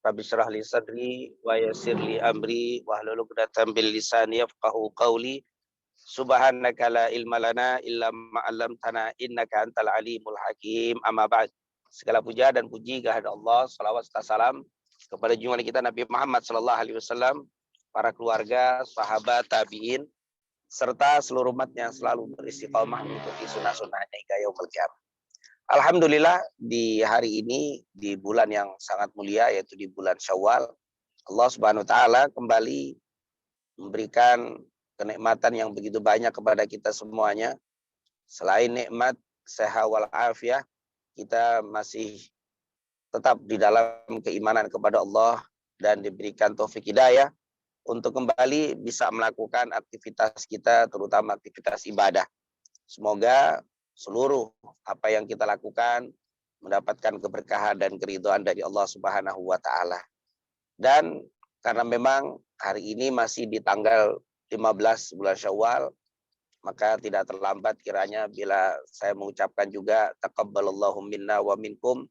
Rabbi shrah li sadri wa yassir li amri wahlul 'uqdatam min lisani yafqahu qawli. Subhanaka la ilma lana illa ma 'allamtana innaka antal alimul hakim. Amma ba'd. Segala puja dan puji kehadirat Allah, salawat serta salam kepada junjungan kita Nabi Muhammad sallallahu alaihi wasallam, para keluarga, sahabat, tabi'in, serta seluruh umat yang selalu beristiqamah mengikuti sunnah-sunnahnya hingga yaumul qiyamah. Alhamdulillah di hari ini, di bulan yang sangat mulia, yaitu di bulan Syawal, Allah Subhanahu wa taala kembali memberikan kenikmatan yang begitu banyak kepada kita semuanya. Selain nikmat sehat wal afiah, kita masih tetap di dalam keimanan kepada Allah dan diberikan taufik hidayah untuk kembali bisa melakukan aktivitas kita, terutama aktivitas ibadah. Semoga seluruh apa yang kita lakukan mendapatkan keberkahan dan keridhaan dari Allah Subhanahu wa taala. Dan karena memang hari ini masih di tanggal 15 bulan Syawal, maka tidak terlambat kiranya bila saya mengucapkan juga taqabbalallahu minna wa minkum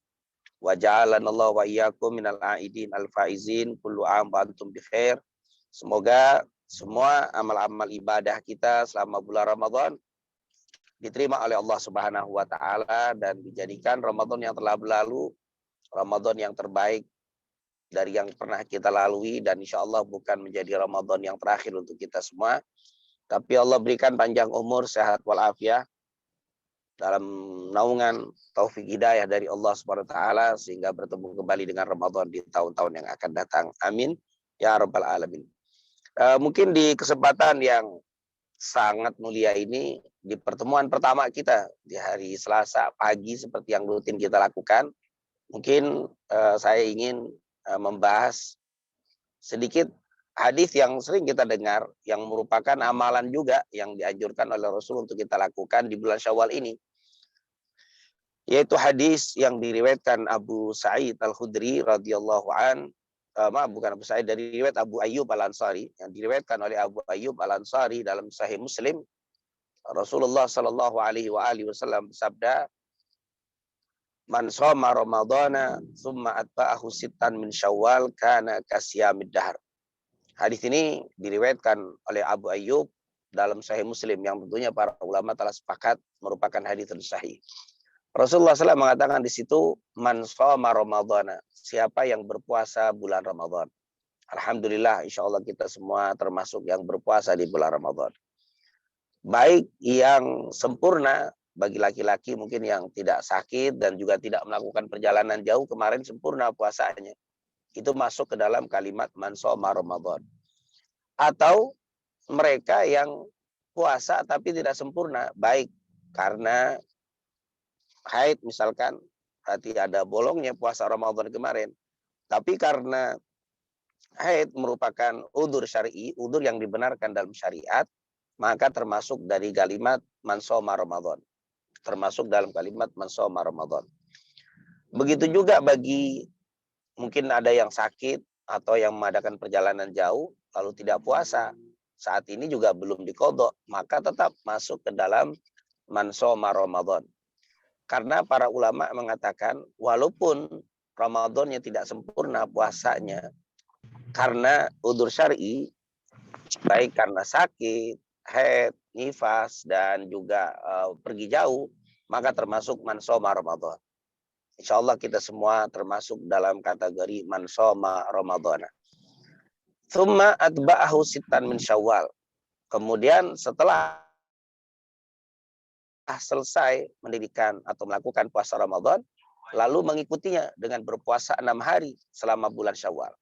wa ja'alanallahu wa iyyakum minal aidin al faizin kullu am wa antum bikhair. Semoga semua amal-amal ibadah kita selama bulan Ramadan diterima oleh Allah Subhanahu wa taala dan dijadikan Ramadan yang telah berlalu Ramadan yang terbaik dari yang pernah kita lalui, dan insya Allah bukan menjadi Ramadan yang terakhir untuk kita semua, tapi Allah berikan panjang umur, sehat walafiat dalam naungan taufik hidayah dari Allah Subhanahu wa taala sehingga bertemu kembali dengan Ramadan di tahun-tahun yang akan datang. Amin ya rabbal alamin. Mungkin di kesempatan yang sangat mulia ini, di pertemuan pertama kita di hari Selasa pagi seperti yang rutin kita lakukan, mungkin saya ingin membahas sedikit hadis yang sering kita dengar, yang merupakan amalan juga yang dianjurkan oleh Rasul untuk kita lakukan di bulan Syawal ini, yaitu hadis yang diriwayatkan Abu Sa'id Al-Khudri radhiyallahu an, bukan Abu Sa'id, dari riwayat Abu Ayyub Al-Ansari, yang diriwayatkan oleh Abu Ayyub Al-Ansari dalam Sahih Muslim. Rasulullah sallallahu alaihi wasallam bersabda, "Man shoma Ramadhana tsumma atba'ahu sittan min Syawal kana kasyamid dahr." Hadis ini diriwayatkan oleh Abu Ayyub dalam Sahih Muslim, yang tentunya para ulama telah sepakat merupakan hadis yang sahih. Rasulullah SAW mengatakan di situ, man shoma Ramadhana, siapa yang berpuasa bulan Ramadan. Alhamdulillah, insya Allah kita semua termasuk yang berpuasa di bulan Ramadan. Baik yang sempurna, bagi laki-laki mungkin yang tidak sakit dan juga tidak melakukan perjalanan jauh, kemarin sempurna puasanya. Itu masuk ke dalam kalimat man shoma Ramadhan. Atau mereka yang puasa tapi tidak sempurna, baik karena haid misalkan, berarti ada bolongnya puasa Ramadan kemarin. Tapi karena haid merupakan udzur syar'i, udzur yang dibenarkan dalam syariat, maka termasuk dari kalimat man shoma Ramadan. Termasuk dalam kalimat man shoma Ramadan. Begitu juga bagi mungkin ada yang sakit atau yang mengadakan perjalanan jauh lalu tidak puasa, saat ini juga belum diqadha, maka tetap masuk ke dalam man shoma Ramadan. Karena para ulama mengatakan walaupun Ramadannya tidak sempurna puasanya karena udzur syar'i, baik karena sakit, haid, nifas, dan juga pergi jauh, maka termasuk man shoma Ramadan. Insya Allah kita semua termasuk dalam kategori man shoma Ramadhana. Tsumma atba'ahu sittan min Syawal. Kemudian setelah selesai mendirikan atau melakukan puasa Ramadan, lalu mengikutinya dengan berpuasa 6 hari selama bulan Syawal.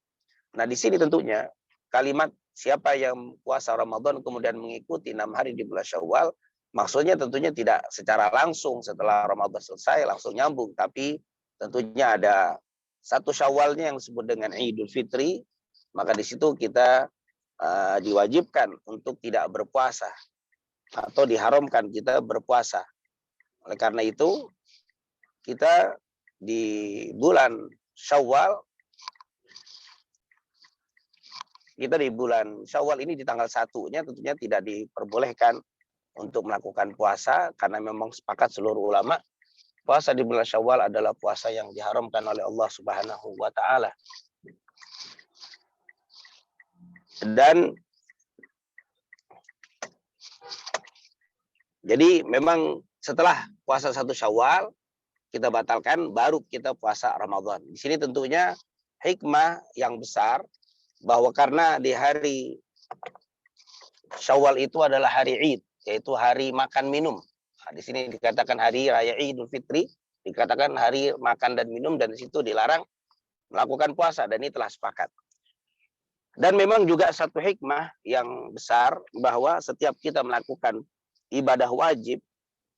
Nah, di sini tentunya kalimat siapa yang puasa Ramadan kemudian mengikuti 6 hari di bulan Syawal, maksudnya tentunya tidak secara langsung setelah Ramadan selesai langsung nyambung, tapi tentunya ada satu Syawalnya yang disebut dengan Idul Fitri, maka di situ kita diwajibkan untuk tidak berpuasa atau diharamkan kita berpuasa. Oleh karena itu, kita di bulan Syawal, ini di tanggal 1-nya tentunya tidak diperbolehkan untuk melakukan puasa, karena memang sepakat seluruh ulama puasa di bulan Syawal adalah puasa yang diharamkan oleh Allah Subhanahu wa taala. Dan jadi memang setelah puasa 1 Syawal kita batalkan, baru kita puasa Ramadan. Di sini tentunya hikmah yang besar bahwa karena di hari Syawal itu adalah hari Id, yaitu hari makan minum. Nah, di sini dikatakan hari raya Idul Fitri, dikatakan hari makan dan minum, dan di situ dilarang melakukan puasa, dan ini telah sepakat. Dan memang juga satu hikmah yang besar bahwa setiap kita melakukan ibadah wajib,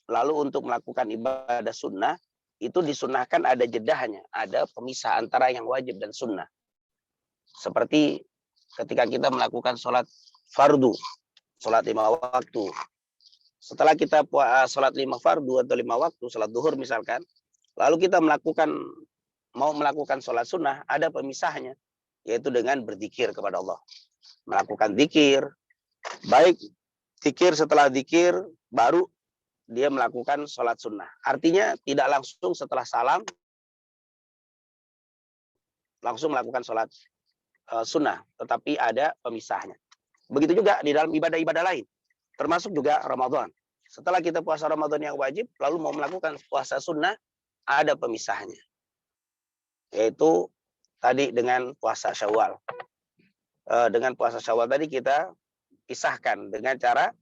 lalu untuk melakukan ibadah sunnah, itu disunahkan ada jedahnya, ada pemisah antara yang wajib dan sunnah. Seperti ketika kita melakukan sholat fardu, sholat 5 waktu. Setelah kita sholat 5 fardu atau 5 waktu, sholat duhur misalkan, lalu kita mau melakukan sholat sunnah, ada pemisahnya, yaitu dengan berzikir kepada Allah. Melakukan zikir, baik zikir setelah zikir, baru dia melakukan sholat sunnah. Artinya tidak langsung setelah salam, langsung melakukan sholat sunnah, tetapi ada pemisahnya. Begitu juga di dalam ibadah-ibadah lain, termasuk juga Ramadan. Setelah kita puasa Ramadan yang wajib, lalu mau melakukan puasa sunnah, ada pemisahnya. Yaitu tadi dengan puasa Syawal. Dengan puasa Syawal tadi kita pisahkan dengan cara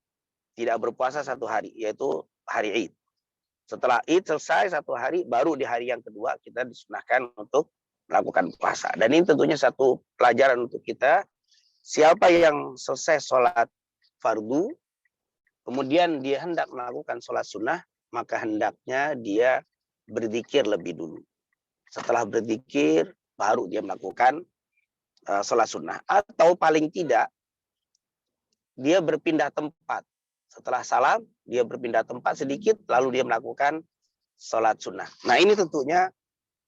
tidak berpuasa 1 hari, yaitu hari Id. Setelah Id selesai 1 hari, baru di hari yang kedua kita disunahkan untuk melakukan puasa. Dan ini tentunya satu pelajaran untuk kita. Siapa yang selesai sholat fardu, kemudian dia hendak melakukan sholat sunnah, maka hendaknya dia berzikir lebih dulu. Setelah berzikir, baru dia melakukan sholat sunnah. Atau paling tidak, dia berpindah tempat. Setelah salam, dia berpindah tempat sedikit, lalu dia melakukan sholat sunnah. Nah, ini tentunya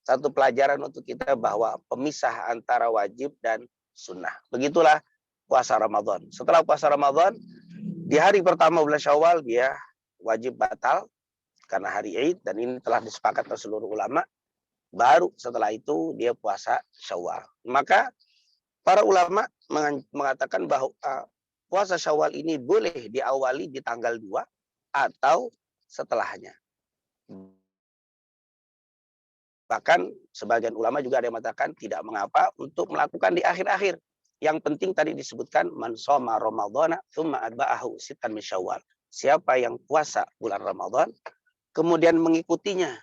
satu pelajaran untuk kita bahwa pemisah antara wajib dan sunnah. Begitulah puasa Ramadan. Setelah puasa Ramadan, di hari pertama bulan Syawal, dia wajib batal karena hari Id, dan ini telah disepakati seluruh ulama. Baru setelah itu dia puasa Syawal. Maka para ulama mengatakan bahwa puasa Syawal ini boleh diawali di tanggal 2 atau setelahnya. Bahkan sebagian ulama juga ada yang mengatakan tidak mengapa untuk melakukan di akhir-akhir. Yang penting tadi disebutkan man shoma ramadhana tsumma atba'ahu sittan min Syawal. Siapa yang puasa bulan Ramadan kemudian mengikutinya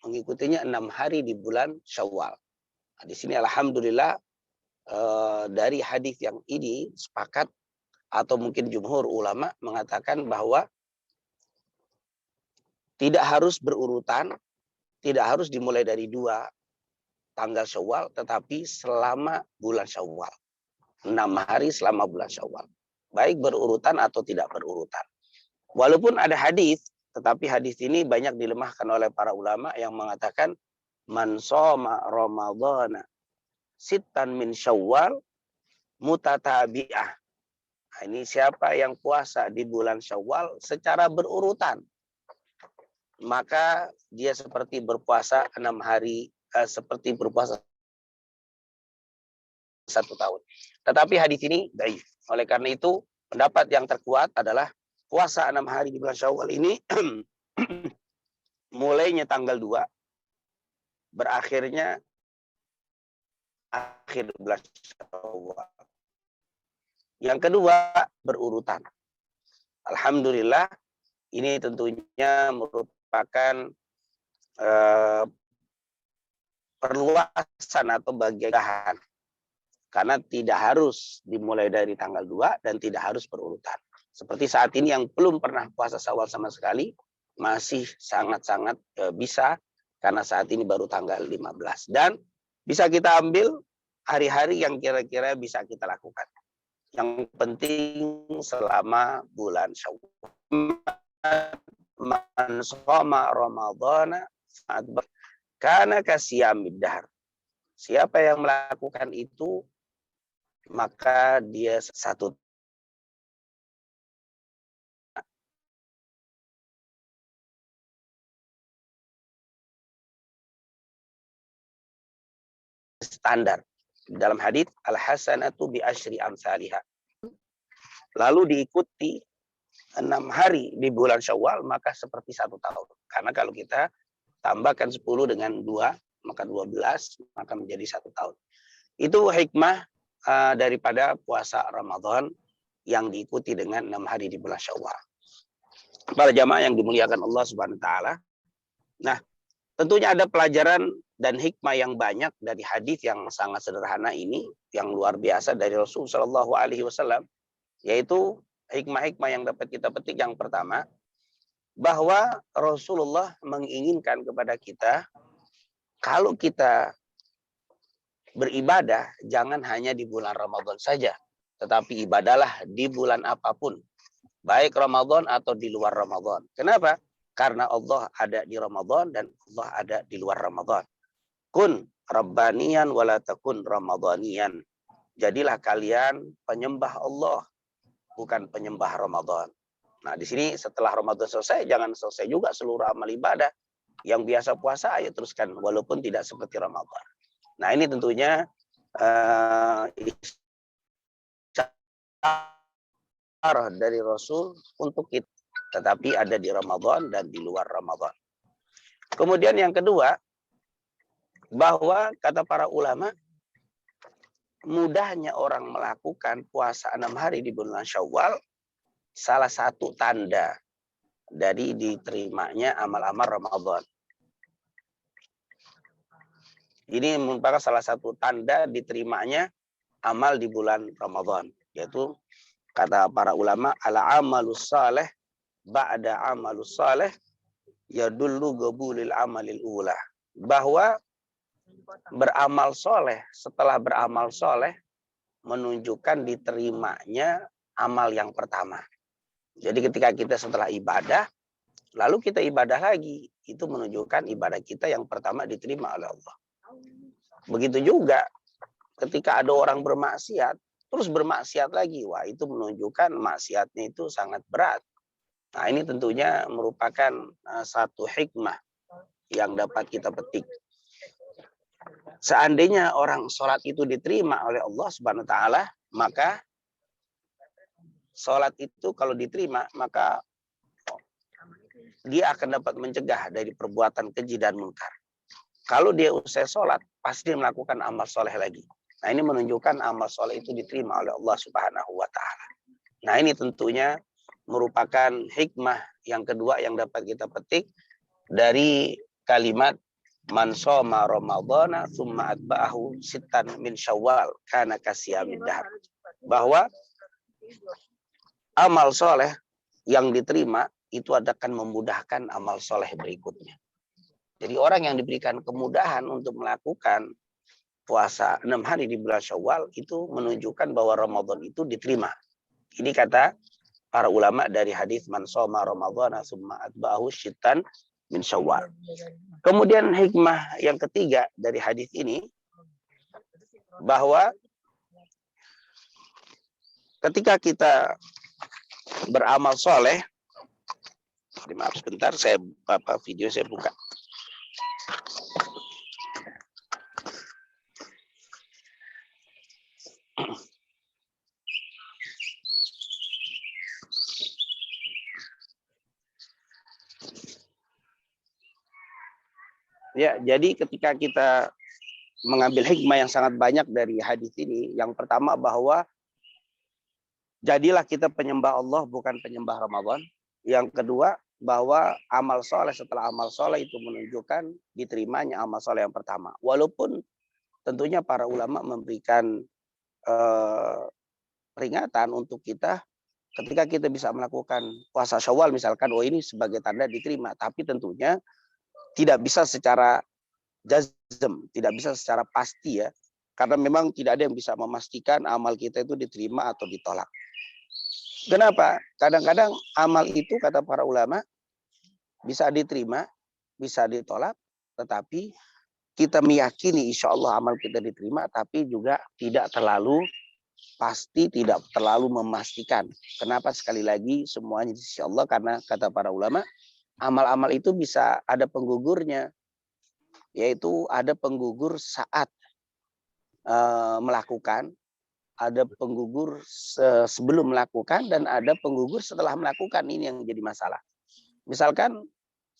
6 hari di bulan Syawal. Nah, di sini alhamdulillah dari hadis yang ini sepakat, atau mungkin jumhur ulama mengatakan bahwa tidak harus berurutan, tidak harus dimulai dari 2 tanggal Syawal, tetapi selama bulan Syawal. 6 hari selama bulan Syawal. Baik berurutan atau tidak berurutan. Walaupun ada hadis, tetapi hadis ini banyak dilemahkan oleh para ulama yang mengatakan man shoma ramadhana sittan min Syawal mutatabi'ah. Nah, ini siapa yang puasa di bulan Syawal secara berurutan, maka dia seperti berpuasa 6 hari, seperti berpuasa 1 tahun. Tetapi hadis ini dhaif. Oleh karena itu, pendapat yang terkuat adalah puasa 6 hari di bulan Syawal ini mulainya tanggal 2, berakhirnya akhir bulan Syawal. Yang kedua, berurutan. Alhamdulillah, ini tentunya merupakan perluasan atau bagian, karena tidak harus dimulai dari tanggal 2 dan tidak harus berurutan. Seperti saat ini yang belum pernah puasa Syawal sama sekali, masih sangat-sangat bisa, karena saat ini baru tanggal 15. Dan bisa kita ambil hari-hari yang kira-kira bisa kita lakukan. Yang penting selama bulan Syawal. Man shoma ramadhana kana kasiyamid dahr. Siapa yang melakukan itu, maka dia 1 standar. Dalam hadits al-hasanatu bi asyri amsalihha. Lalu diikuti 6 hari di bulan Syawal, maka seperti 1 tahun. Karena kalau kita tambahkan 10 dengan 2, maka 12, maka menjadi 1 tahun. Itu hikmah daripada puasa Ramadan yang diikuti dengan 6 hari di bulan Syawal. Para jamaah yang dimuliakan Allah Subhanahu wa taala. Nah, tentunya ada pelajaran dan hikmah yang banyak dari hadis yang sangat sederhana ini, yang luar biasa dari Rasul Shallallahu alaihi wasallam, yaitu hikmah-hikmah yang dapat kita petik. Yang pertama, bahwa Rasulullah menginginkan kepada kita, kalau kita beribadah, jangan hanya di bulan Ramadan saja, tetapi ibadahlah di bulan apapun, baik Ramadan atau di luar Ramadan. Kenapa? Karena Allah ada di Ramadan dan Allah ada di luar Ramadan. Kun rabbaniyan wala takun ramadaniyan. Jadilah kalian penyembah Allah, bukan penyembah Ramadan. Nah, di sini setelah Ramadan selesai, jangan selesai juga seluruh amal ibadah. Yang biasa puasa, ayo teruskan, walaupun tidak seperti Ramadan. Nah, ini tentunya isyarat dari Rasul untuk kita, tetapi ada di Ramadan dan di luar Ramadan. Kemudian yang kedua, bahwa kata para ulama, mudahnya orang melakukan puasa 6 hari di bulan Syawal, salah satu tanda dari diterimanya amal-amal Ramadan. Ini merupakan salah satu tanda diterimanya amal di bulan Ramadan, yaitu kata para ulama, ala amalus saleh ba'da amalus saleh yadullu qabulil amalil ula. Bahwa beramal soleh setelah beramal soleh menunjukkan diterimanya amal yang pertama. Jadi ketika kita setelah ibadah, lalu kita ibadah lagi, itu menunjukkan ibadah kita yang pertama diterima oleh Allah. Begitu juga ketika ada orang bermaksiat, terus bermaksiat lagi, wah itu menunjukkan maksiatnya itu sangat berat. Nah, ini tentunya merupakan satu hikmah yang dapat kita petik. Seandainya orang sholat itu diterima oleh Allah Subhanahu wa taala, maka sholat itu kalau diterima, maka dia akan dapat mencegah dari perbuatan keji dan munkar. Kalau dia usai sholat, pasti dia melakukan amal soleh lagi. Nah, ini menunjukkan amal soleh itu diterima oleh Allah Subhanahu wa taala. Nah, ini tentunya merupakan hikmah yang kedua yang dapat kita petik dari kalimat man shoma ramadhana tsumma atba'ahu sittan min syawal kana kasiyamid dahr. Bahwa amal soleh yang diterima itu akan memudahkan amal soleh berikutnya. Jadi orang yang diberikan kemudahan untuk melakukan puasa 6 hari di bulan Syawal itu menunjukkan bahwa Ramadan itu diterima. Ini kata para ulama dari hadis man shoma ramadhana tsumma atba'ahu sittan min Syawal. Kemudian hikmah yang ketiga dari hadis ini, bahwa ketika kita beramal soleh, maaf sebentar, saya video saya buka. Ya, jadi ketika kita mengambil hikmah yang sangat banyak dari hadis ini, yang pertama bahwa jadilah kita penyembah Allah bukan penyembah Ramadan. Yang kedua, bahwa amal soleh setelah amal soleh itu menunjukkan diterimanya amal soleh yang pertama. Walaupun tentunya para ulama memberikan peringatan untuk kita ketika kita bisa melakukan puasa Syawal misalkan, oh ini sebagai tanda diterima. Tapi tentunya tidak bisa secara jazm, tidak bisa secara pasti ya. Karena memang tidak ada yang bisa memastikan amal kita itu diterima atau ditolak. Kenapa? Kadang-kadang amal itu kata para ulama bisa diterima, bisa ditolak, tetapi kita meyakini insya Allah amal kita diterima, tapi juga tidak terlalu pasti, tidak terlalu memastikan. Kenapa? Sekali lagi semuanya insya Allah, karena kata para ulama amal-amal itu bisa ada penggugurnya, yaitu ada penggugur saat melakukan, ada penggugur sebelum melakukan, dan ada penggugur setelah melakukan. Ini yang jadi masalah. Misalkan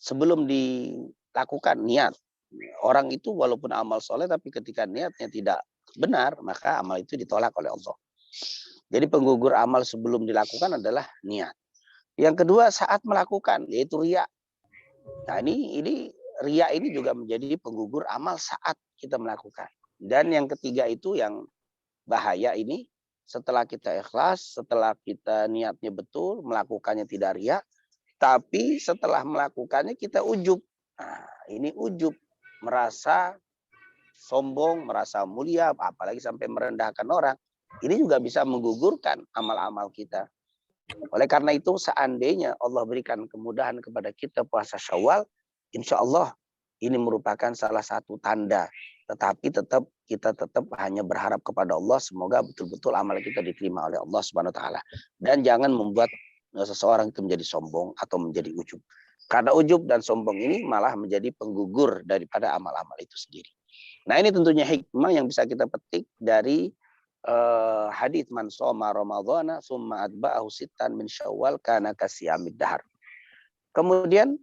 sebelum dilakukan niat, orang itu walaupun amal soleh, tapi ketika niatnya tidak benar, maka amal itu ditolak oleh Allah. Jadi penggugur amal sebelum dilakukan adalah niat. Yang kedua saat melakukan, yaitu riya. Nah ini riya ini juga menjadi penggugur amal saat kita melakukan. Dan yang ketiga itu yang bahaya ini, setelah kita ikhlas, setelah kita niatnya betul, melakukannya tidak riya, tapi setelah melakukannya kita ujub. Nah, ini ujub, merasa sombong, merasa mulia, apalagi sampai merendahkan orang. Ini juga bisa menggugurkan amal-amal kita. Oleh karena itu, seandainya Allah berikan kemudahan kepada kita puasa Syawal, insya Allah ini merupakan salah satu tanda. Tetapi kita tetap hanya berharap kepada Allah, semoga betul-betul amal kita diterima oleh Allah Subhanahu wa taala. Dan jangan membuat seseorang itu menjadi sombong atau menjadi ujub. Karena ujub dan sombong ini malah menjadi penggugur daripada amal-amal itu sendiri. Nah, ini tentunya hikmah yang bisa kita petik dari hadits man shoma ramadhana summa atba'ahu sittan min syawal kana kasiyamid dahar. Kemudian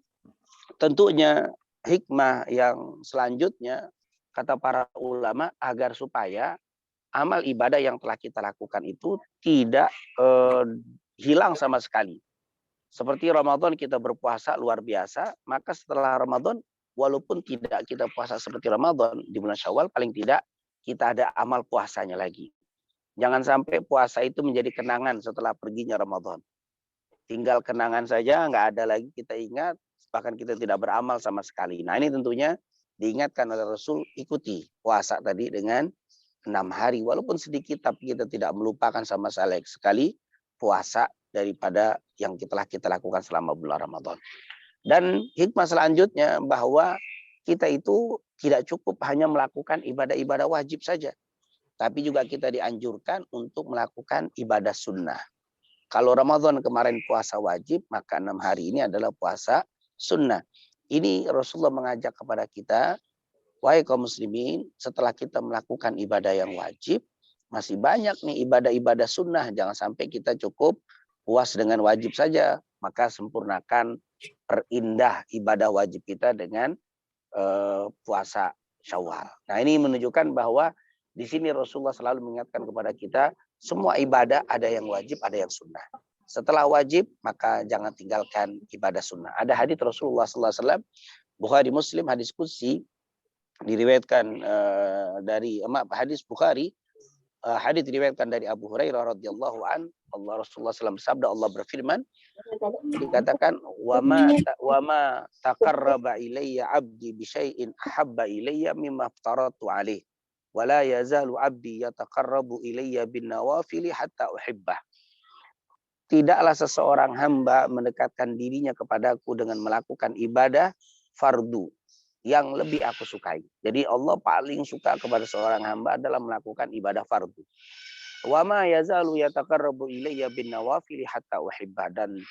tentunya hikmah yang selanjutnya, kata para ulama, agar supaya amal ibadah yang telah kita lakukan itu tidak hilang sama sekali. Seperti Ramadan kita berpuasa luar biasa, maka setelah Ramadan walaupun tidak kita puasa seperti Ramadan, di bulan Syawal paling tidak kita ada amal puasanya lagi. Jangan sampai puasa itu menjadi kenangan setelah perginya Ramadan. Tinggal kenangan saja, nggak ada lagi kita ingat, bahkan kita tidak beramal sama sekali. Nah ini tentunya diingatkan oleh Rasul, ikuti puasa tadi dengan 6 hari. Walaupun sedikit, tapi kita tidak melupakan sama sekali puasa daripada yang telah kita lakukan selama bulan Ramadan. Dan hikmah selanjutnya bahwa kita itu tidak cukup hanya melakukan ibadah-ibadah wajib saja, tapi juga kita dianjurkan untuk melakukan ibadah sunnah. Kalau Ramadan kemarin puasa wajib, maka 6 hari ini adalah puasa sunnah. Ini Rasulullah mengajak kepada kita, wahai kaum muslimin, setelah kita melakukan ibadah yang wajib, masih banyak nih ibadah-ibadah sunnah. Jangan sampai kita cukup puas dengan wajib saja, maka sempurnakan, perindah ibadah wajib kita dengan puasa Syawal. Nah ini menunjukkan bahwa di sini Rasulullah selalu mengingatkan kepada kita, semua ibadah ada yang wajib, ada yang sunnah. Setelah wajib, maka jangan tinggalkan ibadah sunnah. Ada hadits Rasulullah SAW, Bukhari Muslim, hadis qudsi, diriwayatkan dari hadis Bukhari, hadis diriwayatkan dari Abu Hurairah radhiyallahu an, Allah Rasulullah SAW bersabda, Allah berfirman, dikatakan wama taqarraba ilayya abdi bi syai'in ahabba ilayya mimma aftaratu alaih wala yazalu abdi yataqarrabu ilayya bin nawafili hatta uhibbah. Tidaklah seseorang hamba mendekatkan dirinya kepadaku dengan melakukan ibadah fardu yang lebih aku sukai. Jadi Allah paling suka kepada seorang hamba adalah melakukan ibadah fardu. Wa ma yazalu yataqarrabu ilayya bin nawafili hatta uhibbah. Dan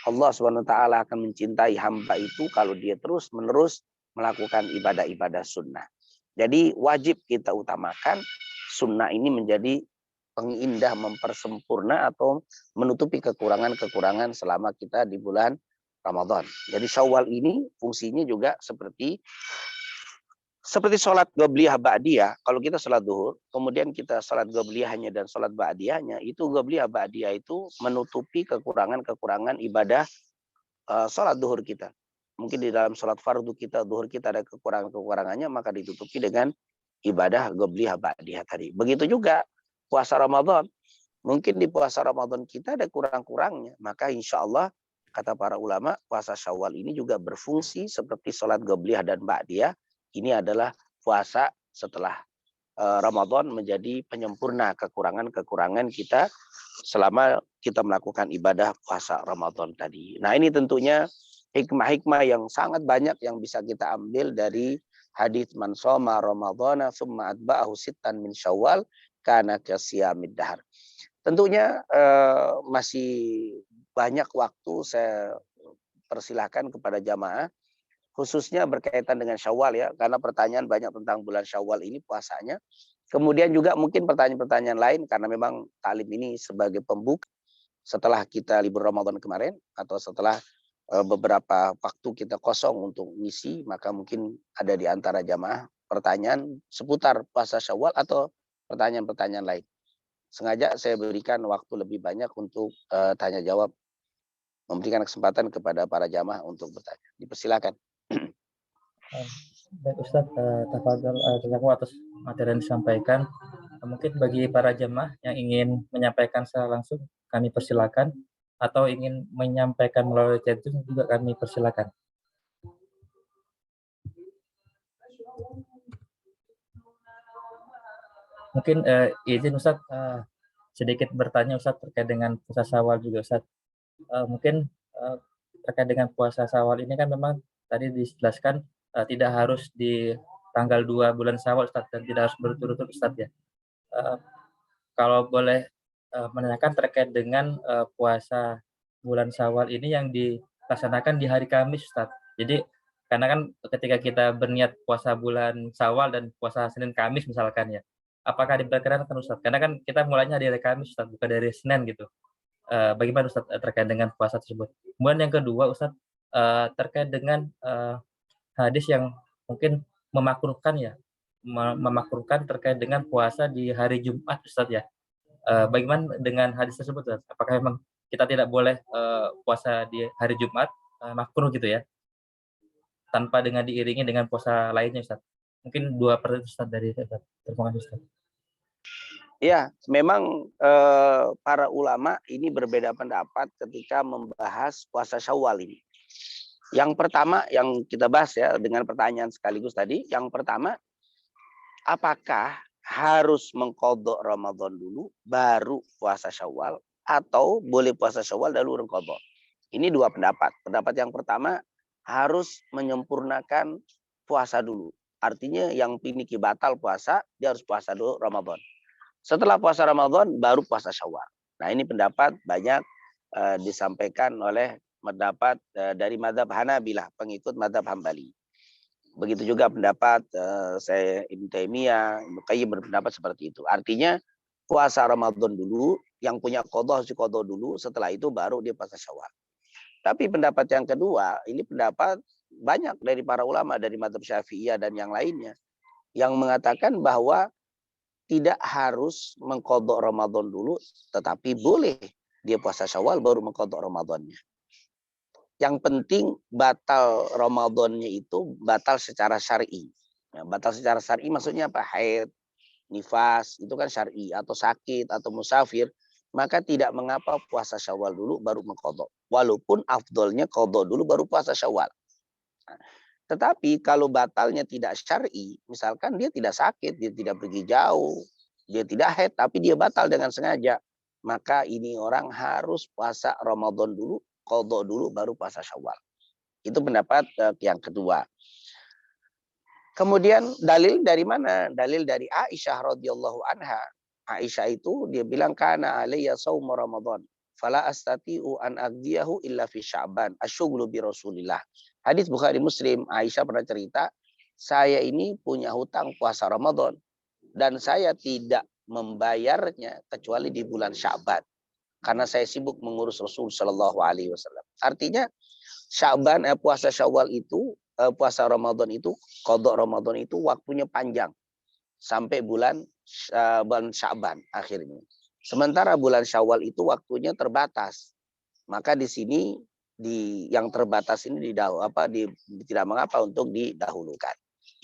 Allah SWT akan mencintai hamba itu kalau dia terus-menerus melakukan ibadah-ibadah sunnah. Jadi wajib kita utamakan, sunnah ini menjadi pengindah, mempersempurna atau menutupi kekurangan-kekurangan selama kita di bulan Ramadan. Jadi Syawal ini fungsinya juga seperti sholat Qobliyah Ba'diyah. Kalau kita sholat duhur, kemudian kita sholat Qobliyahnya dan sholat Ba'diyahnya, itu Qobliyah Ba'diyah itu menutupi kekurangan-kekurangan ibadah sholat duhur kita. Mungkin di dalam sholat fardu kita, duhur kita ada kekurangan-kekurangannya, maka ditutupi dengan ibadah Qobliyah Ba'diyah tadi. Begitu juga puasa Ramadan. Mungkin di puasa Ramadan kita ada kurang-kurangnya, maka insya Allah kata para ulama, puasa Syawal ini juga berfungsi seperti sholat Qobliyah dan Ba'diyah. Ini adalah puasa setelah Ramadan menjadi penyempurna kekurangan-kekurangan kita selama kita melakukan ibadah puasa Ramadan tadi. Nah ini tentunya hikmah-hikmah yang sangat banyak yang bisa kita ambil dari hadits man shoma ramadhana summa atba'ahu sittan min syawal kana kasiyamid dahar. Tentunya masih banyak waktu, saya persilahkan kepada jamaah khususnya berkaitan dengan Syawal ya, karena pertanyaan banyak tentang bulan Syawal ini puasanya. Kemudian juga mungkin pertanyaan-pertanyaan lain karena memang taklim ini sebagai pembuka setelah kita libur Ramadan kemarin atau setelah beberapa waktu kita kosong untuk ngisi, maka mungkin ada di antara jamaah pertanyaan seputar puasa Syawal atau pertanyaan-pertanyaan lain. Sengaja saya berikan waktu lebih banyak untuk tanya jawab, memberikan kesempatan kepada para jamaah untuk bertanya. Dipersilakan. Baik Ustaz, tafadhol jazakumullah atas materi yang disampaikan. Mungkin bagi para jemaah yang ingin menyampaikan secara langsung, kami persilakan, atau ingin menyampaikan melalui chat juga kami persilakan. Mungkin izin Ustaz sedikit bertanya Ustaz terkait dengan puasa Syawal juga Ustaz. Mungkin terkait dengan puasa Syawal ini kan memang tadi dijelaskan tidak harus di tanggal 2 bulan Syawal Ustaz, dan tidak harus berturut-turut Ustaz ya. Kalau boleh menanyakan terkait dengan puasa bulan Syawal ini yang dilaksanakan di hari Kamis Ustaz. Jadi karena kan ketika kita berniat puasa bulan Syawal dan puasa Senin Kamis misalkan ya, apakah diperkirakan Ustaz? Karena kan kita mulainya dari Kamis Ustaz, bukan dari Senin gitu. Bagaimana Ustaz terkait dengan puasa tersebut? Kemudian yang kedua Ustaz, terkait dengan hadis yang mungkin memakruhkan ya, memakruhkan terkait dengan puasa di hari Jumat Ustaz ya. Bagaimana dengan hadis tersebut Ustaz? Apakah memang kita tidak boleh puasa di hari Jumat, makruh gitu ya, tanpa dengan diiringi dengan puasa lainnya Ustaz? Mungkin 2 pertanyaan Ustaz dari Ustaz. Terima kasih Ustaz. Ya, memang para ulama ini berbeda pendapat ketika membahas puasa Syawal ini. Yang pertama yang kita bahas ya dengan pertanyaan sekaligus tadi, yang pertama, apakah harus mengqadha Ramadan dulu baru puasa Syawal atau boleh puasa Syawal lalu qadha? Ini 2 pendapat. Pendapat yang pertama harus menyempurnakan puasa dulu. Artinya yang piniki batal puasa, dia harus puasa dulu Ramadan. Setelah puasa Ramadan baru puasa Syawal. Nah, ini pendapat banyak disampaikan oleh pendapat dari mazhab Hanabilah, pengikut mazhab Hambali. Begitu juga pendapat saya Ibnu Taimiyah, Ibnu Qayyim berpendapat seperti itu. Artinya puasa Ramadan dulu, yang punya qadha harus diqadha dulu, setelah itu baru dia puasa Syawal. Tapi pendapat yang kedua, ini pendapat banyak dari para ulama dari mazhab Syafi'iyah dan yang lainnya yang mengatakan bahwa tidak harus mengqadha Ramadan dulu, tetapi boleh dia puasa Syawal baru mengqadha Ramadannya. Yang penting batal Ramadannya itu batal secara syar'i. Ya, batal secara syar'i maksudnya apa? Haid, nifas, itu kan syar'i, atau sakit atau musafir, maka tidak mengapa puasa Syawal dulu baru mengqadha. Walaupun afdolnya qadha dulu baru puasa Syawal. Nah, tetapi kalau batalnya tidak syar'i, misalkan dia tidak sakit, dia tidak pergi jauh, dia tidak haid, tapi dia batal dengan sengaja, maka ini orang harus puasa Ramadan dulu, qadha dulu, baru puasa Syawal. Itu pendapat yang kedua. Kemudian dalil dari mana? Dalil dari Aisyah radhiyallahu anha. Aisyah itu dia bilang kana alayya shaum Ramadan fala astati'u an aqdiyahu illa fi Sya'ban asyghulu bi Rasulillah. Hadis Bukhari Muslim, Aisyah pernah cerita, saya ini punya hutang puasa Ramadan dan saya tidak membayarnya kecuali di bulan Sya'ban karena saya sibuk mengurus Rasul Shallallahu Alaihi Wasallam. Artinya Sya'ban puasa Syawal itu puasa Ramadan itu qadha Ramadan itu waktunya panjang sampai bulan Sya'ban akhirnya. Sementara bulan Syawal itu waktunya terbatas. Maka di sini yang terbatas ini tidak mengapa untuk didahulukan.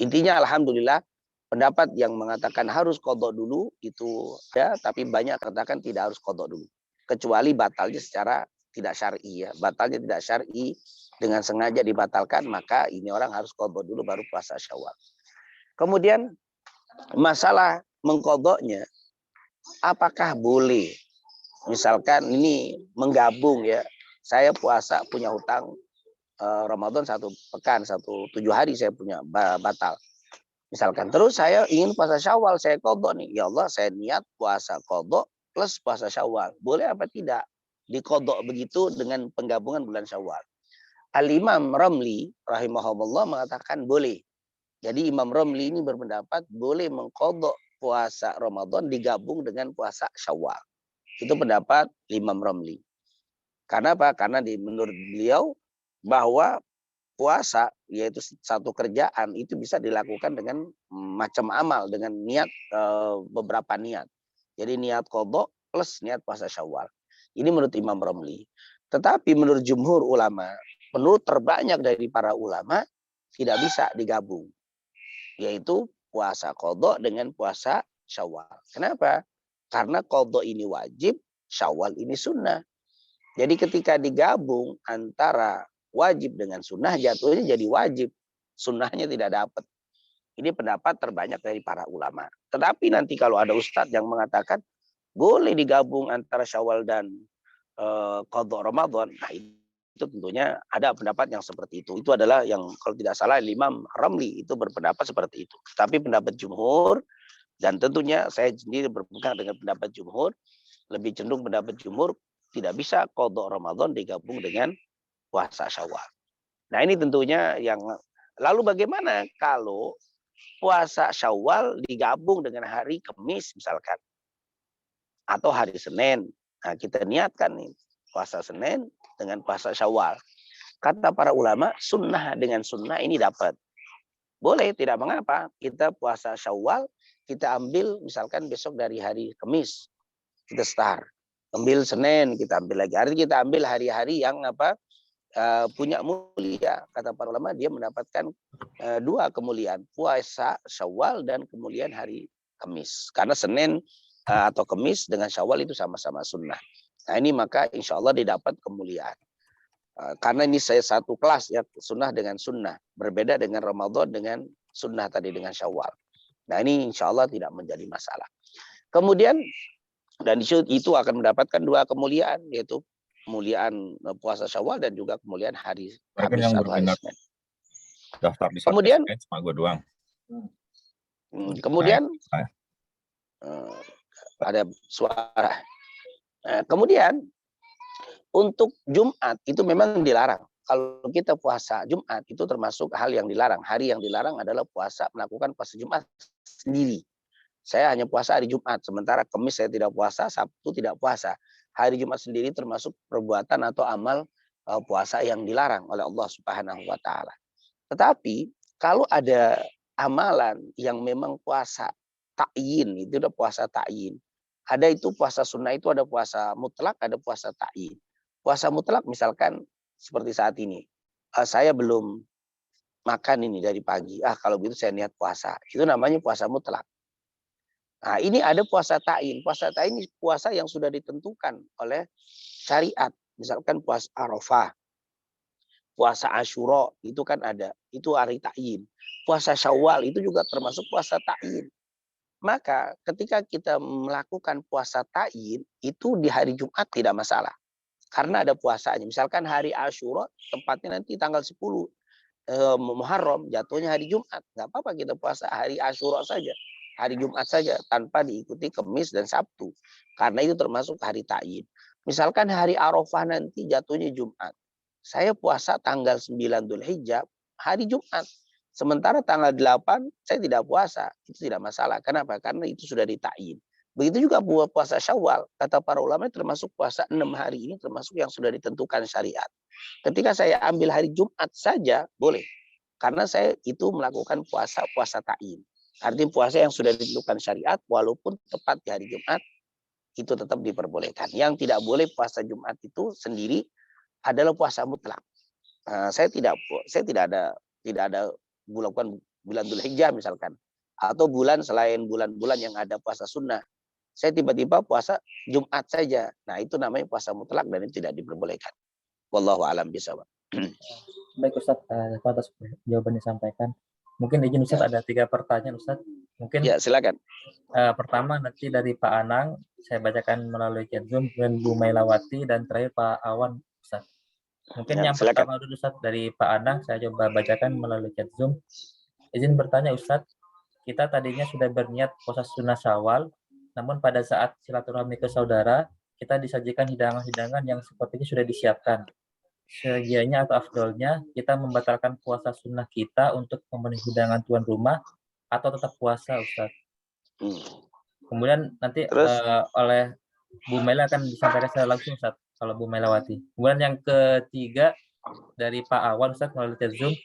Intinya alhamdulillah pendapat yang mengatakan harus qadha dulu itu ya, tapi banyak katakan tidak harus qadha dulu. Kecuali batalnya secara tidak syar'i ya. Batalnya tidak syar'i dengan sengaja dibatalkan, maka ini orang harus qadha dulu baru puasa Syawal. Kemudian masalah mengqadhanya, apakah boleh? Misalkan ini menggabung ya. Saya puasa punya hutang Ramadan 1 pekan, 7 hari saya punya batal. Misalkan terus saya ingin puasa Syawal, saya qadha nih. Ya Allah, saya niat puasa qadha plus puasa Syawal. Boleh apa tidak? Diqadha begitu dengan penggabungan bulan Syawal. Al-Imam Ramli rahimahullah mengatakan boleh. Jadi Imam Ramli ini berpendapat boleh mengqadha puasa Ramadan digabung dengan puasa Syawal. Itu pendapat Imam Romli. Karena apa? Karena menurut beliau bahwa puasa yaitu satu kerjaan itu bisa dilakukan dengan macam amal, dengan niat beberapa niat. Jadi niat qadha plus niat puasa Syawal. Ini menurut Imam Romli. Tetapi menurut jumhur ulama, menurut terbanyak dari para ulama, tidak bisa digabung. Yaitu puasa qadha dengan puasa Syawal. Kenapa? Karena qadha ini wajib, Syawal ini sunnah. Jadi ketika digabung antara wajib dengan sunnah, jatuhnya jadi wajib. Sunnahnya tidak dapat. Ini pendapat terbanyak dari para ulama. Tetapi nanti kalau ada ustadz yang mengatakan boleh digabung antara Syawal dan qadha Ramadan, nah itu tentunya ada pendapat yang seperti itu. Itu adalah yang kalau tidak salah Imam Ramli itu berpendapat seperti itu. Tapi pendapat jumhur, dan tentunya saya sendiri berpegang dengan pendapat jumhur, lebih cenderung pendapat jumhur tidak bisa qadha Ramadan digabung dengan puasa Syawal. Nah ini tentunya yang lalu bagaimana kalau puasa Syawal digabung dengan hari Kamis misalkan atau hari Senin. Nah, kita niatkan nih puasa Senin dengan puasa Syawal. Kata para ulama, sunnah dengan sunnah ini dapat. Boleh, tidak mengapa. Kita puasa Syawal, kita ambil misalkan besok dari hari Kamis. Kita start. Ambil Senin, kita ambil lagi. Artinya kita ambil hari-hari yang punya mulia. Kata para ulama, dia mendapatkan dua kemuliaan. Puasa Syawal dan kemuliaan hari Kamis. Karena Senin atau Kamis dengan Syawal itu sama-sama sunnah. Nah ini maka insya Allah didapat kemuliaan. Karena ini saya satu kelas ya, sunnah dengan sunnah. Berbeda dengan Ramadan dengan sunnah tadi dengan Syawal. Nah ini insya Allah tidak menjadi masalah. Kemudian dan itu akan mendapatkan dua kemuliaan, yaitu kemuliaan puasa Syawal dan juga kemuliaan hari Kamis atau hari Senin. Daftar di Kemudian cuma gue doang. Kemudian ada suara. Kemudian untuk Jumat itu memang dilarang. Kalau kita puasa Jumat itu termasuk hal yang dilarang. Hari yang dilarang adalah melakukan puasa Jumat sendiri. Saya hanya puasa hari Jumat, sementara Kamis saya tidak puasa, Sabtu tidak puasa. Hari Jumat sendiri termasuk perbuatan atau amal puasa yang dilarang oleh Allah Subhanahu wa taala. Tetapi kalau ada amalan yang memang puasa ta'yin, itu udah puasa ta'yin. Ada itu puasa sunnah, itu ada puasa mutlak, ada puasa ta'yin. Puasa mutlak misalkan seperti saat ini. Saya belum makan ini dari pagi. Kalau begitu saya niat puasa. Itu namanya puasa mutlak. Nah, ini ada puasa ta'yin. Puasa ta'yin ini puasa yang sudah ditentukan oleh syariat. Misalkan puasa Arafah, puasa Asyura, itu kan ada. Itu hari ta'yin. Puasa Syawal itu juga termasuk puasa ta'yin. Maka ketika kita melakukan puasa ta'yin, itu di hari Jumat tidak masalah. Karena ada puasanya. Misalkan hari Asyura, tepatnya nanti tanggal 10 Muharram, jatuhnya hari Jumat. Nggak apa-apa kita puasa hari Asyura saja. Hari Jumat saja, tanpa diikuti Kamis dan Sabtu. Karena itu termasuk hari ta'yin. Misalkan hari Arafah nanti jatuhnya Jumat. Saya puasa tanggal 9 Dzulhijjah, hari Jumat. Sementara tanggal 8 saya tidak puasa, itu tidak masalah. Kenapa? Karena itu sudah ditakyin. Begitu juga puasa Syawal, kata para ulama termasuk puasa 6 hari ini termasuk yang sudah ditentukan syariat. Ketika saya ambil hari Jumat saja boleh. Karena saya itu melakukan puasa takyin. Artinya puasa yang sudah ditentukan syariat walaupun tepat di hari Jumat itu tetap diperbolehkan. Yang tidak boleh puasa Jumat itu sendiri adalah puasa mutlak. Saya tidak ada melakukan bulan Dzulhijjah misalkan, atau bulan selain bulan-bulan yang ada puasa sunnah. Saya tiba-tiba puasa Jumat saja. Nah itu namanya puasa mutlak dan itu tidak diperbolehkan. Wallahu a'lam bishawab. Baik Ustaz, atas jawaban disampaikan. Mungkin izin Ustaz ada 3 pertanyaan Ustaz. Mungkin ya silakan. Pertama nanti dari Pak Anang, saya bacakan melalui chat Zoom, dan Bu Mailawati, dan terakhir Pak Awan Ustaz. Mungkin yang silakan. pertama dulu Ustaz dari Pak Anang, saya coba bacakan melalui chat Zoom. Izin bertanya Ustaz, kita tadinya sudah berniat puasa sunnah Syawal, namun pada saat silaturahmi ke saudara, kita disajikan hidangan-hidangan yang sepertinya sudah disiapkan. Segianya atau afdolnya, kita membatalkan puasa sunnah kita untuk memenuhi hidangan tuan rumah, atau tetap puasa Ustaz? Hmm. Kemudian nanti Terus? oleh Bu Mela akan disampaikan secara langsung Ustaz, kalau Bu Melawati. Kemudian yang ketiga dari Pak Awan Ustaz melalui chat Zoom.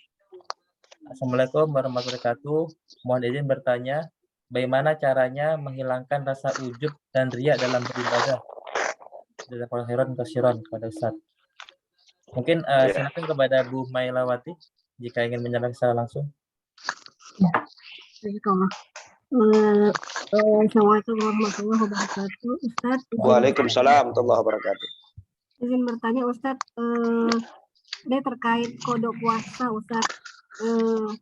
Assalamualaikum warahmatullahi wabarakatuh. Mohon izin bertanya, bagaimana caranya menghilangkan rasa ujub dan riya dalam beribadah? Jazakallahu khairan kasiran kepada Ustaz. Mungkin Ya. silakan kepada Bu Mailawati jika ingin menyampaikan secara langsung. Assalamualaikum warahmatullahi wabarakatuh. Ustadz, Waalaikumsalam warahmatullahi wabarakatuh. izin bertanya Ustadz, ini terkait kode puasa Ustadz.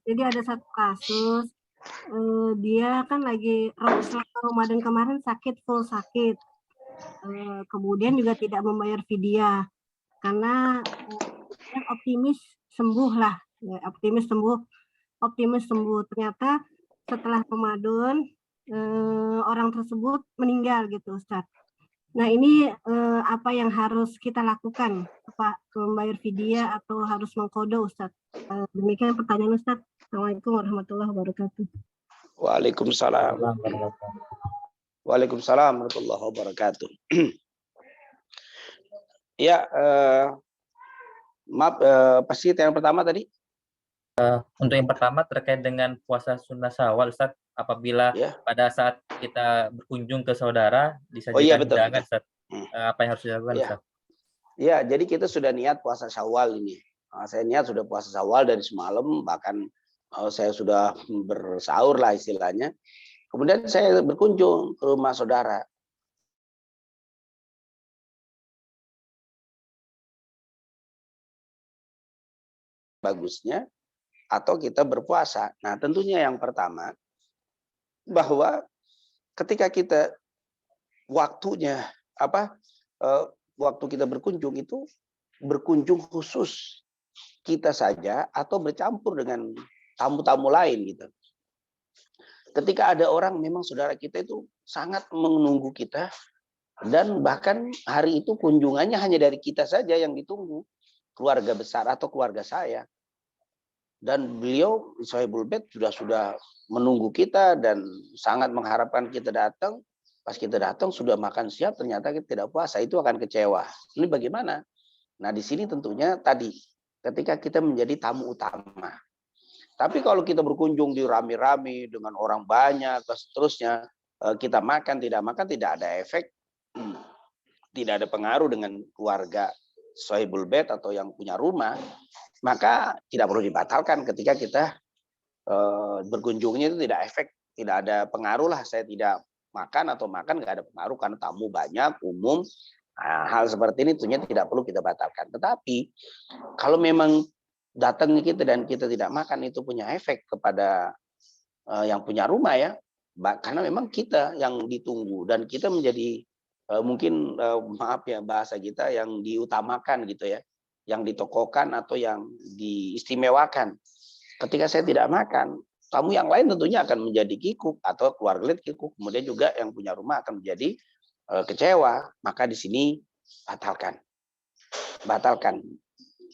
Jadi ada satu kasus, dia kan lagi selama Ramadan kemarin full sakit. Kemudian juga tidak membayar fidyah karena optimis sembuh lah, optimis sembuh. Ternyata setelah Ramadan orang tersebut meninggal gitu Ustadz. Nah ini apa yang harus kita lakukan, Pak? Membayar fidyah atau harus mengkodo Ustadz? Demikian pertanyaan Ustadz. Assalamualaikum warahmatullahi wabarakatuh. Waalaikumsalam. Waalaikumsalam warahmatullahi wabarakatuh. Ya, maaf, pasti yang pertama tadi? Untuk yang pertama terkait dengan puasa sunnah Syawal, Ustaz, apabila pada saat kita berkunjung ke saudara disajikan hidangan, Ustaz, apa yang harus dilakukan, Ustaz? Ya, jadi kita sudah niat puasa Syawal ini. Saya niat sudah puasa Syawal dari semalam, bahkan saya sudah bersahur lah istilahnya. Kemudian saya berkunjung ke rumah saudara. Bagusnya atau kita berpuasa. Nah, tentunya yang pertama bahwa ketika kita waktunya waktu kita berkunjung itu berkunjung khusus kita saja atau bercampur dengan tamu-tamu lain gitu. Ketika ada orang memang saudara kita itu sangat menunggu kita dan bahkan hari itu kunjungannya hanya dari kita saja yang ditunggu, keluarga besar atau keluarga saya. Dan beliau Sohibul Bait sudah menunggu kita dan sangat mengharapkan kita datang. Pas kita datang sudah makan siap, ternyata kita tidak puasa, itu akan kecewa. Ini bagaimana? Nah di sini tentunya tadi ketika kita menjadi tamu utama. Tapi kalau kita berkunjung di rame-rame dengan orang banyak, seterusnya kita makan tidak ada efek, tidak ada pengaruh dengan keluarga Sohibul Bait atau yang punya rumah. Maka tidak perlu dibatalkan ketika kita berkunjungnya itu tidak efek, tidak ada pengaruh lah. Saya tidak makan atau makan nggak ada pengaruh karena tamu banyak, umum. Nah, hal seperti ini tentunya tidak perlu kita batalkan. Tetapi kalau memang datangnya kita dan kita tidak makan itu punya efek kepada yang punya rumah ya, karena memang kita yang ditunggu dan kita menjadi mungkin maaf ya bahasa kita yang diutamakan gitu ya, yang ditokohkan atau yang diistimewakan. Ketika saya tidak makan, tamu yang lain tentunya akan menjadi kikuk atau keluarga lain kikuk. Kemudian juga yang punya rumah akan menjadi kecewa. Maka di sini batalkan.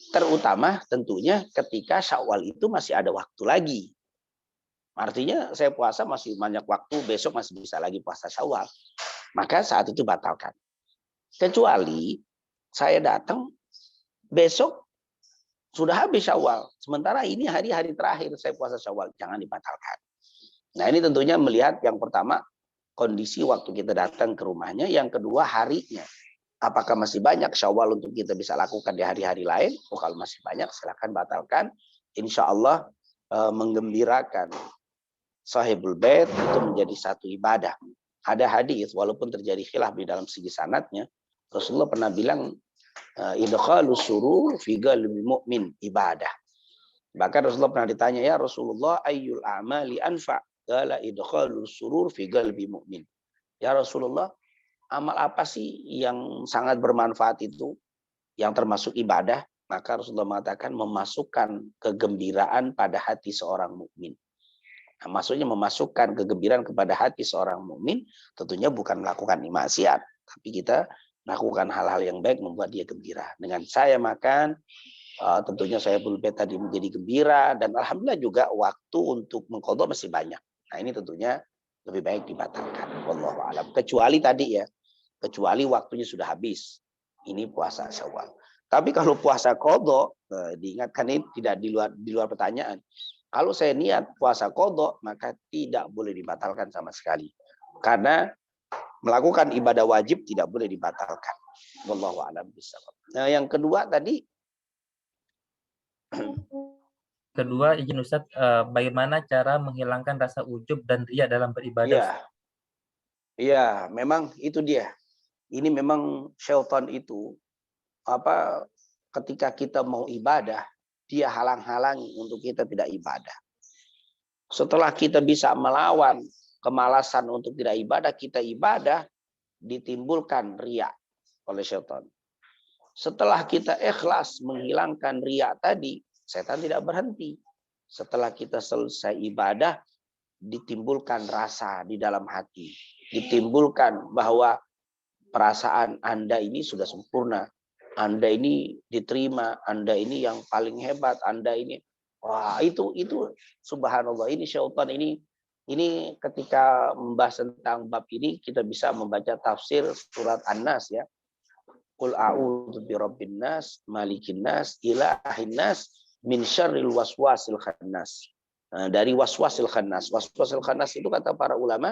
Terutama tentunya ketika Syawal itu masih ada waktu lagi. Artinya saya puasa masih banyak waktu, besok masih bisa lagi puasa Syawal. Maka saat itu batalkan. Kecuali saya datang besok sudah habis Syawal. Sementara ini hari-hari terakhir saya puasa Syawal. Jangan dibatalkan. Nah ini tentunya melihat yang pertama kondisi waktu kita datang ke rumahnya. Yang kedua harinya. Apakah masih banyak Syawal untuk kita bisa lakukan di hari-hari lain? Oh, kalau masih banyak silakan batalkan. Insya Allah menggembirakan Sahibul Bait itu menjadi satu ibadah. Ada hadis walaupun terjadi khilaf di dalam segi sanadnya. Rasulullah pernah bilang idkhalus surur fi qalbi mu'min ibadah. Bahkan Rasulullah pernah ditanya, ya Rasulullah ayyul a'mali anfa? Qala idkhalus surur fi qalbi mu'min. Ya Rasulullah, amal apa sih yang sangat bermanfaat itu yang termasuk ibadah? Maka Rasulullah mengatakan memasukkan kegembiraan pada hati seorang mukmin. Nah, maksudnya memasukkan kegembiraan kepada hati seorang mukmin tentunya bukan melakukan maksiat, tapi kita melakukan hal-hal yang baik membuat dia gembira. Dengan saya makan, tentunya saya Bait tadi menjadi gembira dan alhamdulillah juga waktu untuk mengqadha masih banyak. Nah ini tentunya lebih baik dibatalkan. Wallahu a'lam. Kecuali tadi ya, kecuali waktunya sudah habis. Ini puasa Syawal. Tapi kalau puasa qadha, diingatkan ini tidak di luar pertanyaan. Kalau saya niat puasa qadha, maka tidak boleh dibatalkan sama sekali. Karena melakukan ibadah wajib tidak boleh dibatalkan. Wallahu a'lam bishawab. Nah, yang kedua tadi, Kedua, izin Ustadz, bagaimana cara menghilangkan rasa ujub dan riya dalam beribadah? Iya, memang itu dia. Ini memang syaitan itu ketika kita mau ibadah, dia halang-halangi untuk kita tidak ibadah. Setelah kita bisa melawan kemalasan untuk tidak ibadah, kita ibadah, ditimbulkan riya oleh syaitan. Setelah kita ikhlas menghilangkan riya tadi, setan tidak berhenti. Setelah kita selesai ibadah, ditimbulkan rasa di dalam hati. Ditimbulkan bahwa perasaan Anda ini sudah sempurna. Anda ini diterima, Anda ini yang paling hebat, Anda ini. Wah, itu subhanallah, ini syaitan ini ketika membahas tentang bab ini kita bisa membaca tafsir surat An-Nas ya. Qul a'udzu birabbin nas, malikin nas, ilahin nas, min syarril waswasil khannas. Nah, dari waswasil khannas. Waswasil khannas itu kata para ulama,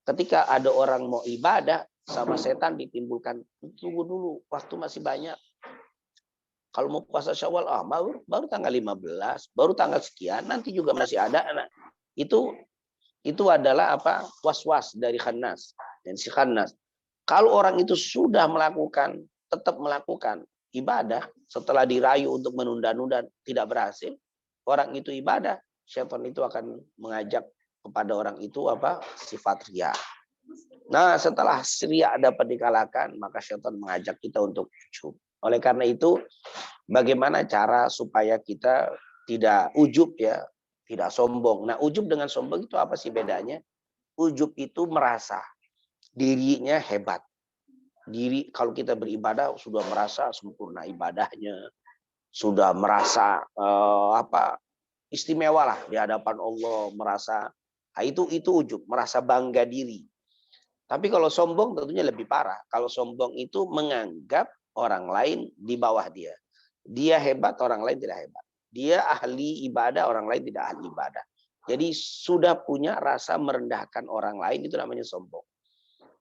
ketika ada orang mau ibadah sama setan ditimbulkan, tunggu dulu, waktu masih banyak. Kalau mau puasa Syawal, baru tanggal 15, baru tanggal sekian, nanti juga masih ada. Nah, itu adalah waswas dari khannas. Dan si khannas. Kalau orang itu sudah tetap melakukan ibadah, setelah dirayu untuk menunda-nunda tidak berhasil, orang itu ibadah, syaitan itu akan mengajak kepada orang itu sifat riya. Nah, setelah riya dapat dikalahkan, maka syaitan mengajak kita untuk ujub. Oleh karena itu, bagaimana cara supaya kita tidak ujub ya, tidak sombong. Nah, ujub dengan sombong itu apa sih bedanya? Ujub itu merasa dirinya hebat. Kalau kita beribadah sudah merasa sempurna ibadahnya, sudah merasa istimewa lah di hadapan Allah, merasa itu ujub, merasa bangga diri. Tapi kalau sombong tentunya lebih parah. Kalau sombong itu menganggap orang lain di bawah dia. Dia hebat, orang lain tidak hebat. Dia ahli ibadah, orang lain tidak ahli ibadah. Jadi sudah punya rasa merendahkan orang lain, itu namanya sombong.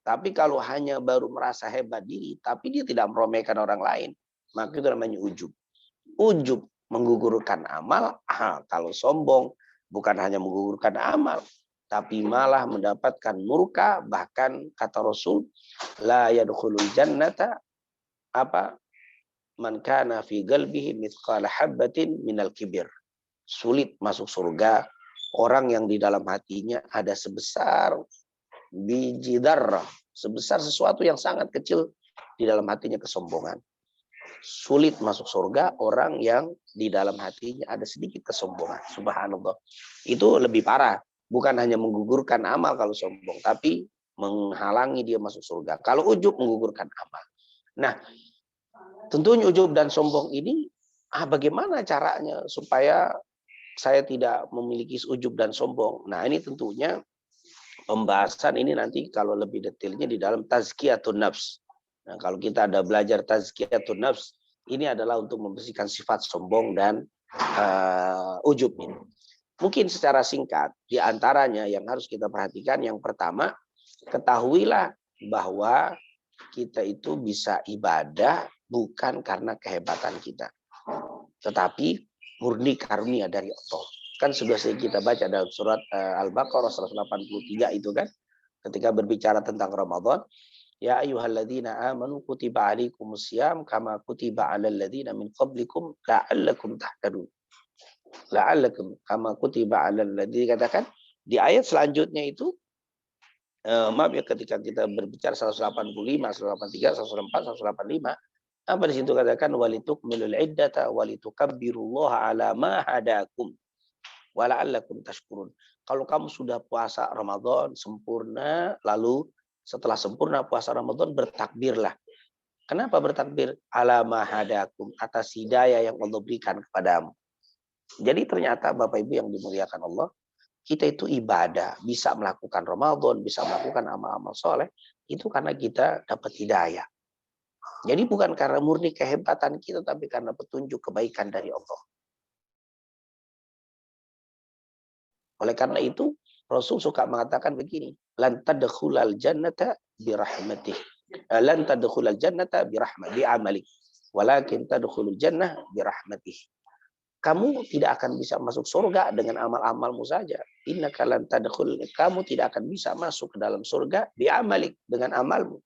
Tapi kalau hanya baru merasa hebat diri, tapi dia tidak meremehkan orang lain, maka itu namanya ujub. Ujub menggugurkan amal. Kalau sombong bukan hanya menggugurkan amal, tapi malah mendapatkan murka. Bahkan kata Rasul, la yadkhulul jannata man kana fi qalbihi mithqala habatin minal kibir. Sulit masuk surga orang yang di dalam hatinya ada sebesar biji darah, sebesar sesuatu yang sangat kecil di dalam hatinya kesombongan. Sulit masuk surga orang yang di dalam hatinya ada sedikit kesombongan. Subhanallah. Itu lebih parah. Bukan hanya menggugurkan amal kalau sombong, tapi menghalangi dia masuk surga. Kalau ujub menggugurkan amal. Nah, tentunya ujub dan sombong ini, bagaimana caranya supaya saya tidak memiliki ujub dan sombong? Nah, ini tentunya pembahasan ini nanti kalau lebih detailnya di dalam tazkiyatun nafs. Nah, kalau kita ada belajar tazkiyatun nafs, ini adalah untuk membersihkan sifat sombong dan ujub ini. Mungkin secara singkat, di antaranya yang harus kita perhatikan, yang pertama, ketahuilah bahwa kita itu bisa ibadah bukan karena kehebatan kita, tetapi murni karunia dari Allah. Kan sudah kita baca dalam surat Al-Baqarah 183 itu kan, ketika berbicara tentang Ramadan, ya ayyuhalladzina amanu kutiba alaikumusiyam kama kutiba alal ladzina min qablikum la'allakum tahtadun. La'allakum kama kutiba alal ladzina, katakan di ayat selanjutnya itu, maaf ya, ketika kita berbicara 185, 183, 184, 185, apa di situ katakan walitukmilul iddata walitukabbirullaha ala ma hadakum wala'allakum tashkurun. Kalau kamu sudah puasa Ramadan sempurna, lalu setelah sempurna puasa Ramadan bertakbirlah. Kenapa bertakbir? Ala ma hadakum, atas hidayah yang Allah berikan kepadamu. Jadi ternyata Bapak Ibu yang dimuliakan Allah, kita itu ibadah, bisa melakukan Ramadan, bisa melakukan amal-amal soleh, itu karena kita dapat hidayah. Jadi bukan karena murni kehebatan kita, tapi karena petunjuk kebaikan dari Allah. Oleh karena itu, Rasul suka mengatakan begini, lan tadkhulal jannata birahmatih. Lan tadkhulal jannata bi amalik, walakin tadkhulul jannah birahmatih. Kamu tidak akan bisa masuk surga dengan amal-amalmu saja. Innaka lan tadkhul, kamu tidak akan bisa masuk ke dalam surga bi amalik, dengan amalmu.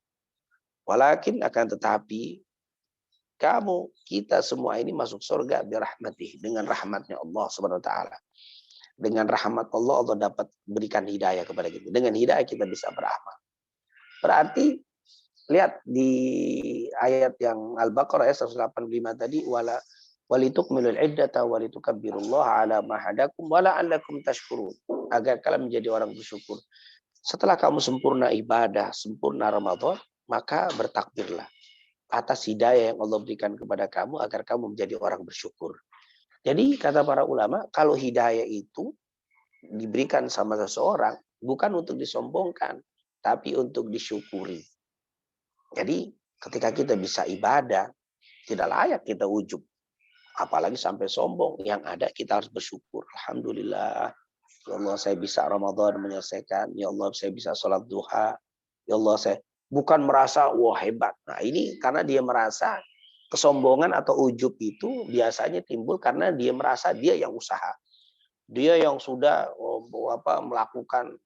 Walakin, akan tetapi kamu, kita semua ini masuk surga birahmatih, dengan rahmatnya Allah Subhanahu wa taala. Dengan rahmat Allah, Allah dapat berikan hidayah kepada kita. Dengan hidayah kita bisa beramal. Berarti lihat di ayat yang Al-Baqarah ayat 185 tadi, walitukmilul iddata walitukabbirullaha ala ma hadakum wa la'allakum tashkurun, agar kalian menjadi orang bersyukur. Setelah kamu sempurna ibadah, sempurna Ramadan, maka bertakbirlah atas hidayah yang Allah berikan kepada kamu agar kamu menjadi orang bersyukur. Jadi kata para ulama, kalau hidayah itu diberikan sama seseorang bukan untuk disombongkan, tapi untuk disyukuri. Jadi ketika kita bisa ibadah, tidak layak kita ujub. Apalagi sampai sombong. Yang ada kita harus bersyukur. Alhamdulillah. Ya Allah, saya bisa Ramadan menyelesaikan. Ya Allah, saya bisa sholat duha. Ya Allah, saya bukan merasa wah hebat. Nah ini karena dia merasa kesombongan atau ujub itu biasanya timbul karena dia merasa dia yang usaha. Dia yang sudah melakukan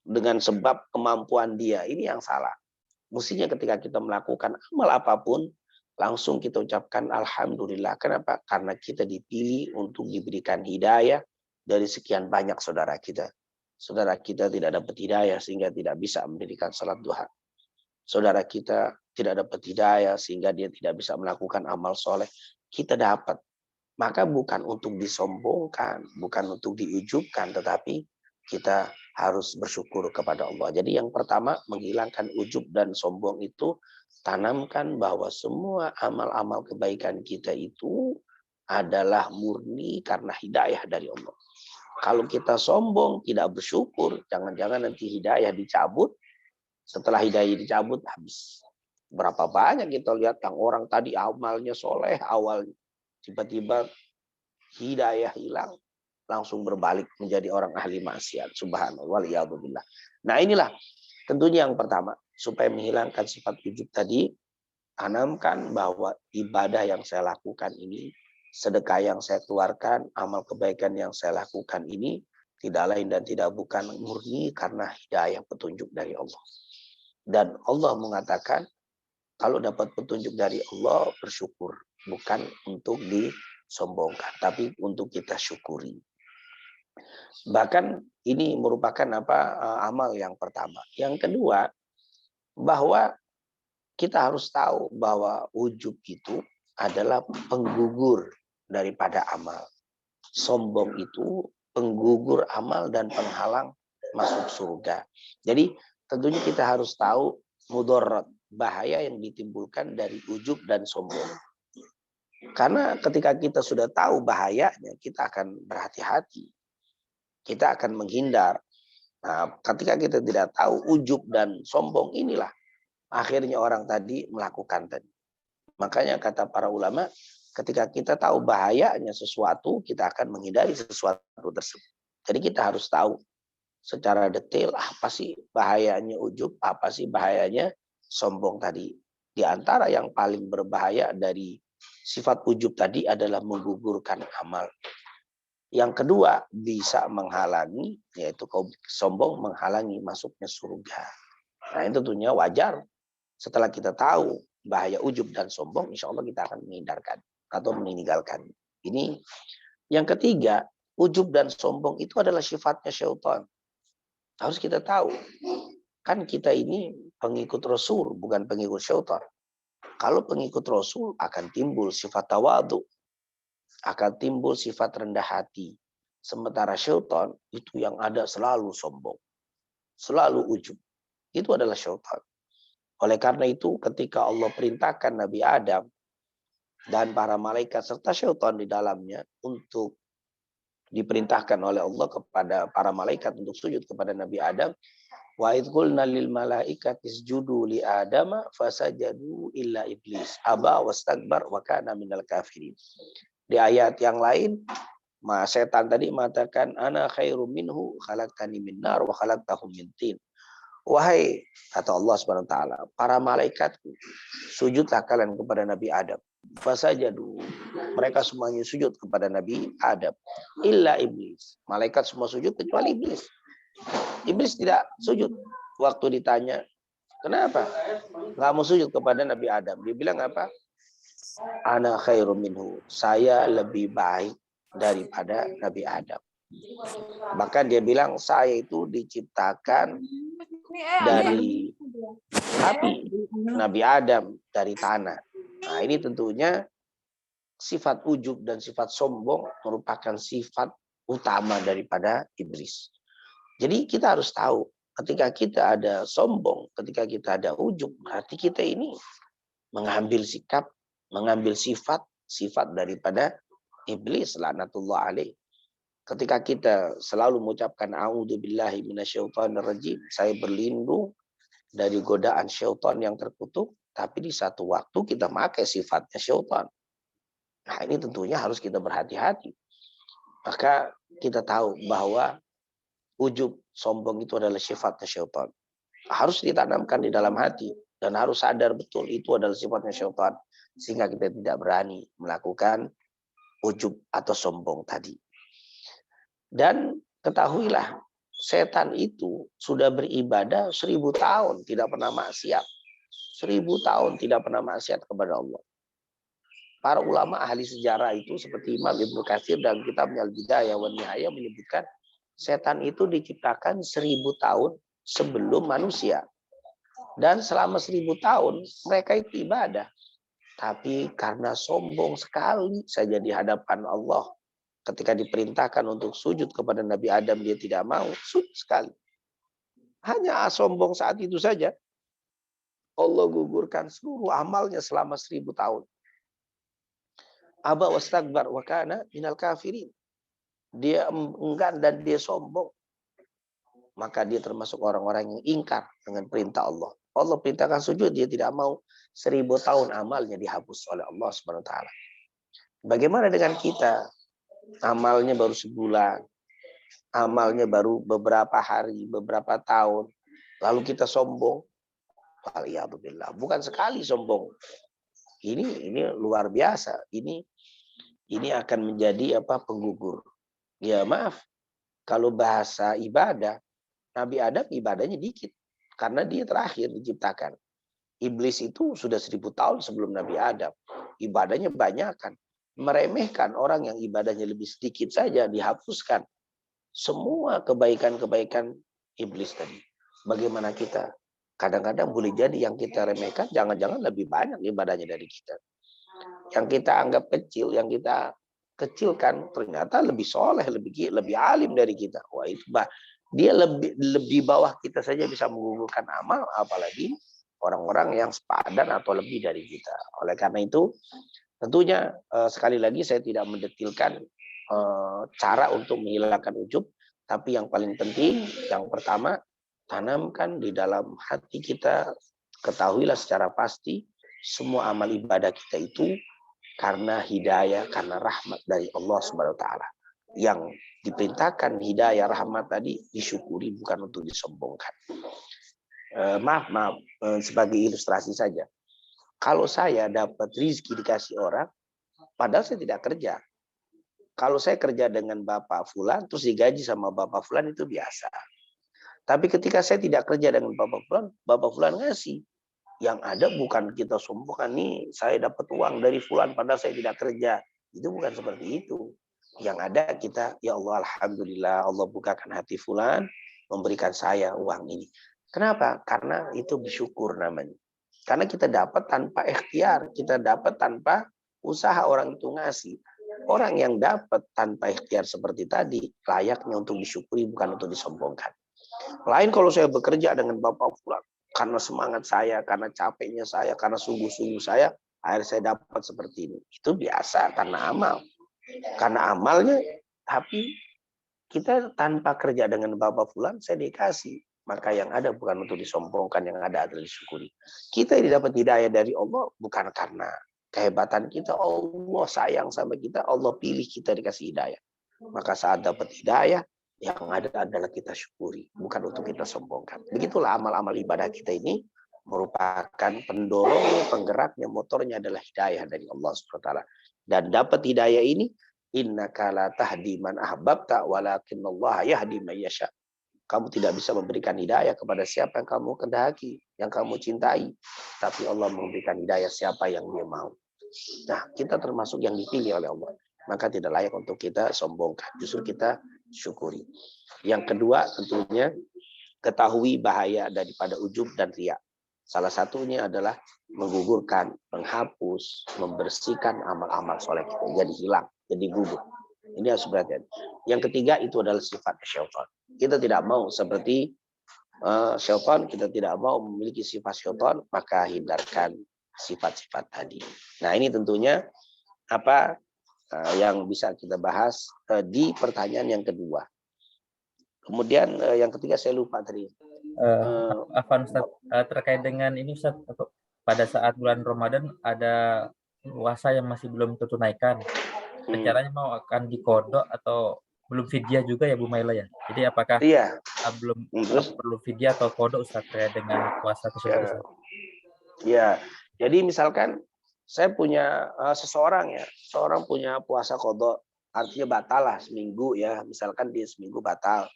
dengan sebab kemampuan dia. Ini yang salah. Mestinya ketika kita melakukan amal apapun, langsung kita ucapkan Alhamdulillah. Kenapa? Karena kita dipilih untuk diberikan hidayah dari sekian banyak saudara kita. Saudara kita tidak dapat hidayah sehingga tidak bisa mendirikan salat duha. Saudara kita tidak dapat hidayah sehingga dia tidak bisa melakukan amal soleh. Kita dapat. Maka bukan untuk disombongkan, bukan untuk diujubkan, tetapi kita harus bersyukur kepada Allah. Jadi yang pertama, menghilangkan ujub dan sombong itu, tanamkan bahwa semua amal-amal kebaikan kita itu adalah murni karena hidayah dari Allah. Kalau kita sombong, tidak bersyukur, jangan-jangan nanti hidayah dicabut. Setelah hidayah dicabut, habis. Berapa banyak kita lihat yang orang tadi amalnya soleh, awalnya tiba-tiba hidayah hilang, langsung berbalik menjadi orang ahli maksiat. Subhanallah, waliyadzubillah. Nah inilah tentunya yang pertama, supaya menghilangkan sifat ujub tadi, tanamkan bahwa ibadah yang saya lakukan ini, sedekah yang saya keluarkan, amal kebaikan yang saya lakukan ini, tidak lain dan tidak bukan murni karena hidayah petunjuk dari Allah. Dan Allah mengatakan, kalau dapat petunjuk dari Allah, bersyukur. Bukan untuk disombongkan, tapi untuk kita syukuri. Bahkan ini merupakan amal yang pertama. Yang kedua, bahwa kita harus tahu bahwa ujub itu adalah penggugur daripada amal. Sombong itu penggugur amal dan penghalang masuk surga. Jadi tentunya kita harus tahu mudarat, bahaya yang ditimbulkan dari ujub dan sombong. Karena ketika kita sudah tahu bahayanya, kita akan berhati-hati. Kita akan menghindar. Nah, ketika kita tidak tahu ujub dan sombong, inilah akhirnya orang tadi melakukan tadi. Makanya kata para ulama, ketika kita tahu bahayanya sesuatu, kita akan menghindari sesuatu tersebut. Jadi kita harus tahu secara detail apa sih bahayanya ujub, apa sih bahayanya sombong tadi. Di antara yang paling berbahaya dari sifat ujub tadi adalah menggugurkan amal. Yang kedua, bisa menghalangi, yaitu sombong menghalangi masuknya surga. Nah itu tentunya wajar. Setelah kita tahu bahaya ujub dan sombong, insya Allah kita akan menghindarkan atau meninggalkan. Ini yang ketiga, ujub dan sombong itu adalah sifatnya syaitan. Harus kita tahu. Kan kita ini pengikut Rasul, bukan pengikut syaitan. Kalau pengikut Rasul akan timbul sifat tawadu, akan timbul sifat rendah hati. Sementara syaitan itu yang ada selalu sombong, selalu ujub. Itu adalah syaitan. Oleh karena itu ketika Allah perintahkan Nabi Adam dan para malaikat serta syaitan di dalamnya untuk diperintahkan oleh Allah kepada para malaikat untuk sujud kepada Nabi Adam. Wa idh qulna lil malaikati isjudu li adama fasajadu illa iblis aba wastakbar wa kana minal kafirin. Di ayat yang lain, setan tadi mengatakan ana khairum minhu khalaqtani min nar wa khalaqtahu min tin. Wahai, kata Allah Subhanahu wa taala, para malaikatku, sujudlah kalian kepada Nabi Adam. Fasajadu, mereka semuanya sujud kepada Nabi Adam. Illa iblis, malaikat semua sujud kecuali iblis. Iblis tidak sujud. Waktu ditanya, kenapa nggak mau sujud kepada Nabi Adam? Dia bilang apa? Ana khairum minhu, saya lebih baik daripada Nabi Adam. Bahkan dia bilang, saya itu diciptakan dari api, Nabi Adam dari tanah. Nah, ini tentunya sifat ujub dan sifat sombong merupakan sifat utama daripada iblis. Jadi kita harus tahu, ketika kita ada sombong, ketika kita ada ujub, berarti kita ini mengambil sikap, mengambil sifat daripada iblis, laknatullah alaih. Ketika kita selalu mengucapkan a'udzubillahi minasyaitonirrajim, saya berlindung dari godaan syaitan yang terkutuk, tapi di satu waktu kita pakai sifatnya syaitan. Nah, ini tentunya harus kita berhati-hati. Maka kita tahu bahwa ujub, sombong itu adalah sifatnya syaitan. Harus ditanamkan di dalam hati dan harus sadar betul itu adalah sifatnya syaitan, sehingga kita tidak berani melakukan ujub atau sombong tadi. Dan ketahuilah, setan itu sudah beribadah 1000 tahun tidak pernah maksiat. 1000 tahun tidak pernah maksiat kepada Allah. Para ulama ahli sejarah itu seperti Imam Ibnu Katsir dan kitabnya Al-Bidayah wan Nihayah menyebutkan setan itu diciptakan 1000 tahun sebelum manusia. Dan selama 1000 tahun mereka itu ibadah. Tapi karena sombong sekali saja di hadapan Allah, ketika diperintahkan untuk sujud kepada Nabi Adam, dia tidak mau, sujud sekali. Hanya sombong saat itu saja, Allah gugurkan seluruh amalnya selama 1000 tahun. Aba wastakbar wa kana minal kafirin. Dia enggan dan dia sombong. Maka dia termasuk orang-orang yang ingkar dengan perintah Allah. Allah perintahkan sujud, dia tidak mau. 1000 tahun amalnya dihapus oleh Allah Subhanahu wa taala. Bagaimana dengan kita? Amalnya baru sebulan, amalnya baru beberapa hari, beberapa tahun, lalu kita sombong. Waliyadzubillah, bukan sekali sombong. Ini luar biasa. Ini akan menjadi penggugur. Ya maaf, kalau bahasa ibadah, Nabi Adam ibadahnya dikit karena dia terakhir diciptakan. Iblis itu sudah 1000 tahun sebelum Nabi Adam, ibadahnya banyak kan. Meremehkan orang yang ibadahnya lebih sedikit saja, dihapuskan semua kebaikan-kebaikan iblis tadi. Bagaimana kita? Kadang-kadang boleh jadi yang kita remehkan jangan-jangan lebih banyak ibadahnya dari kita. Yang kita anggap kecil, yang kita kecilkan ternyata lebih soleh, lebih alim dari kita. Wah, itu dia lebih bawah kita saja bisa menggugurkan amal, apalagi orang-orang yang sepadan atau lebih dari kita. Oleh karena itu, tentunya sekali lagi saya tidak mendetilkan cara untuk menghilangkan ujub, tapi yang paling penting, yang pertama, tanamkan di dalam hati kita, ketahuilah secara pasti semua amal ibadah kita itu karena hidayah, karena rahmat dari Allah Subhanahu wa taala. Yang diperintahkan hidayah rahmat tadi disyukuri, bukan untuk disombongkan. Maaf, sebagai ilustrasi saja. Kalau saya dapat rezeki dikasih orang, padahal saya tidak kerja. Kalau saya kerja dengan Bapak Fulan, terus digaji sama Bapak Fulan, itu biasa. Tapi ketika saya tidak kerja dengan Bapak Fulan ngasih. Yang ada bukan kita sombongkan, nih saya dapat uang dari Fulan, padahal saya tidak kerja. Itu bukan seperti itu. Yang ada kita, ya Allah, alhamdulillah, Allah bukakan hati Fulan, memberikan saya uang ini. Kenapa? Karena itu bersyukur namanya. Karena kita dapat tanpa ikhtiar, kita dapat tanpa usaha orang itu ngasih. Orang yang dapat tanpa ikhtiar seperti tadi, layaknya untuk disyukuri, bukan untuk disombongkan. Lain kalau saya bekerja dengan Bapak Fulan, karena semangat saya, karena capeknya saya, karena sungguh-sungguh saya, akhirnya saya dapat seperti ini. Itu biasa, karena amal. Karena amalnya Tapi kita tanpa kerja dengan Bapak Fulan, saya dikasih. Maka yang ada bukan untuk disombongkan, yang ada adalah disyukuri. Kita ini dapat hidayah dari Allah bukan karena kehebatan kita. Allah sayang sama kita, Allah pilih kita dikasih hidayah. Maka saat dapat hidayah, yang ada adalah kita syukuri, bukan untuk kita sombongkan. Begitulah amal-amal ibadah kita ini merupakan pendorongnya, penggeraknya, motornya adalah hidayah dari Allah SWT. Dan dapat hidayah ini, innaka la tahdi man ahbabta walakinallaha yahdi man yasha. Kamu tidak bisa memberikan hidayah kepada siapa yang kamu kehendaki, yang kamu cintai. Tapi Allah memberikan hidayah siapa yang Dia mau. Nah, kita termasuk yang dipilih oleh Allah. Maka tidak layak untuk kita sombongkan. Justru kita syukuri. Yang kedua tentunya ketahui bahaya daripada ujub dan riya. Salah satunya adalah menggugurkan, menghapus, membersihkan amal-amal soleh kita. Jadi hilang, jadi gugur. Ini harus perhatian. Yang ketiga itu adalah sifat syaitan. Kita tidak mau seperti syaitan, kita tidak mau memiliki sifat syaitan, maka hindarkan sifat-sifat tadi. Nah, ini tentunya apa yang bisa kita bahas di pertanyaan yang kedua. Kemudian yang ketiga saya lupa tadi. Afan Ustaz, terkait dengan ini Ustaz, pada saat bulan Ramadan ada puasa yang masih belum tertunaikan. Rencananya mau akan dikodok atau belum fidyah juga ya Bu Maila ya? Jadi apakah belum perlu fidyah atau kodok Ustaz terkait dengan puasa tersebut Ustaz? Ya, jadi misalkan saya punya seseorang punya puasa kodok, artinya batal lah seminggu ya, misalkan dia seminggu batal,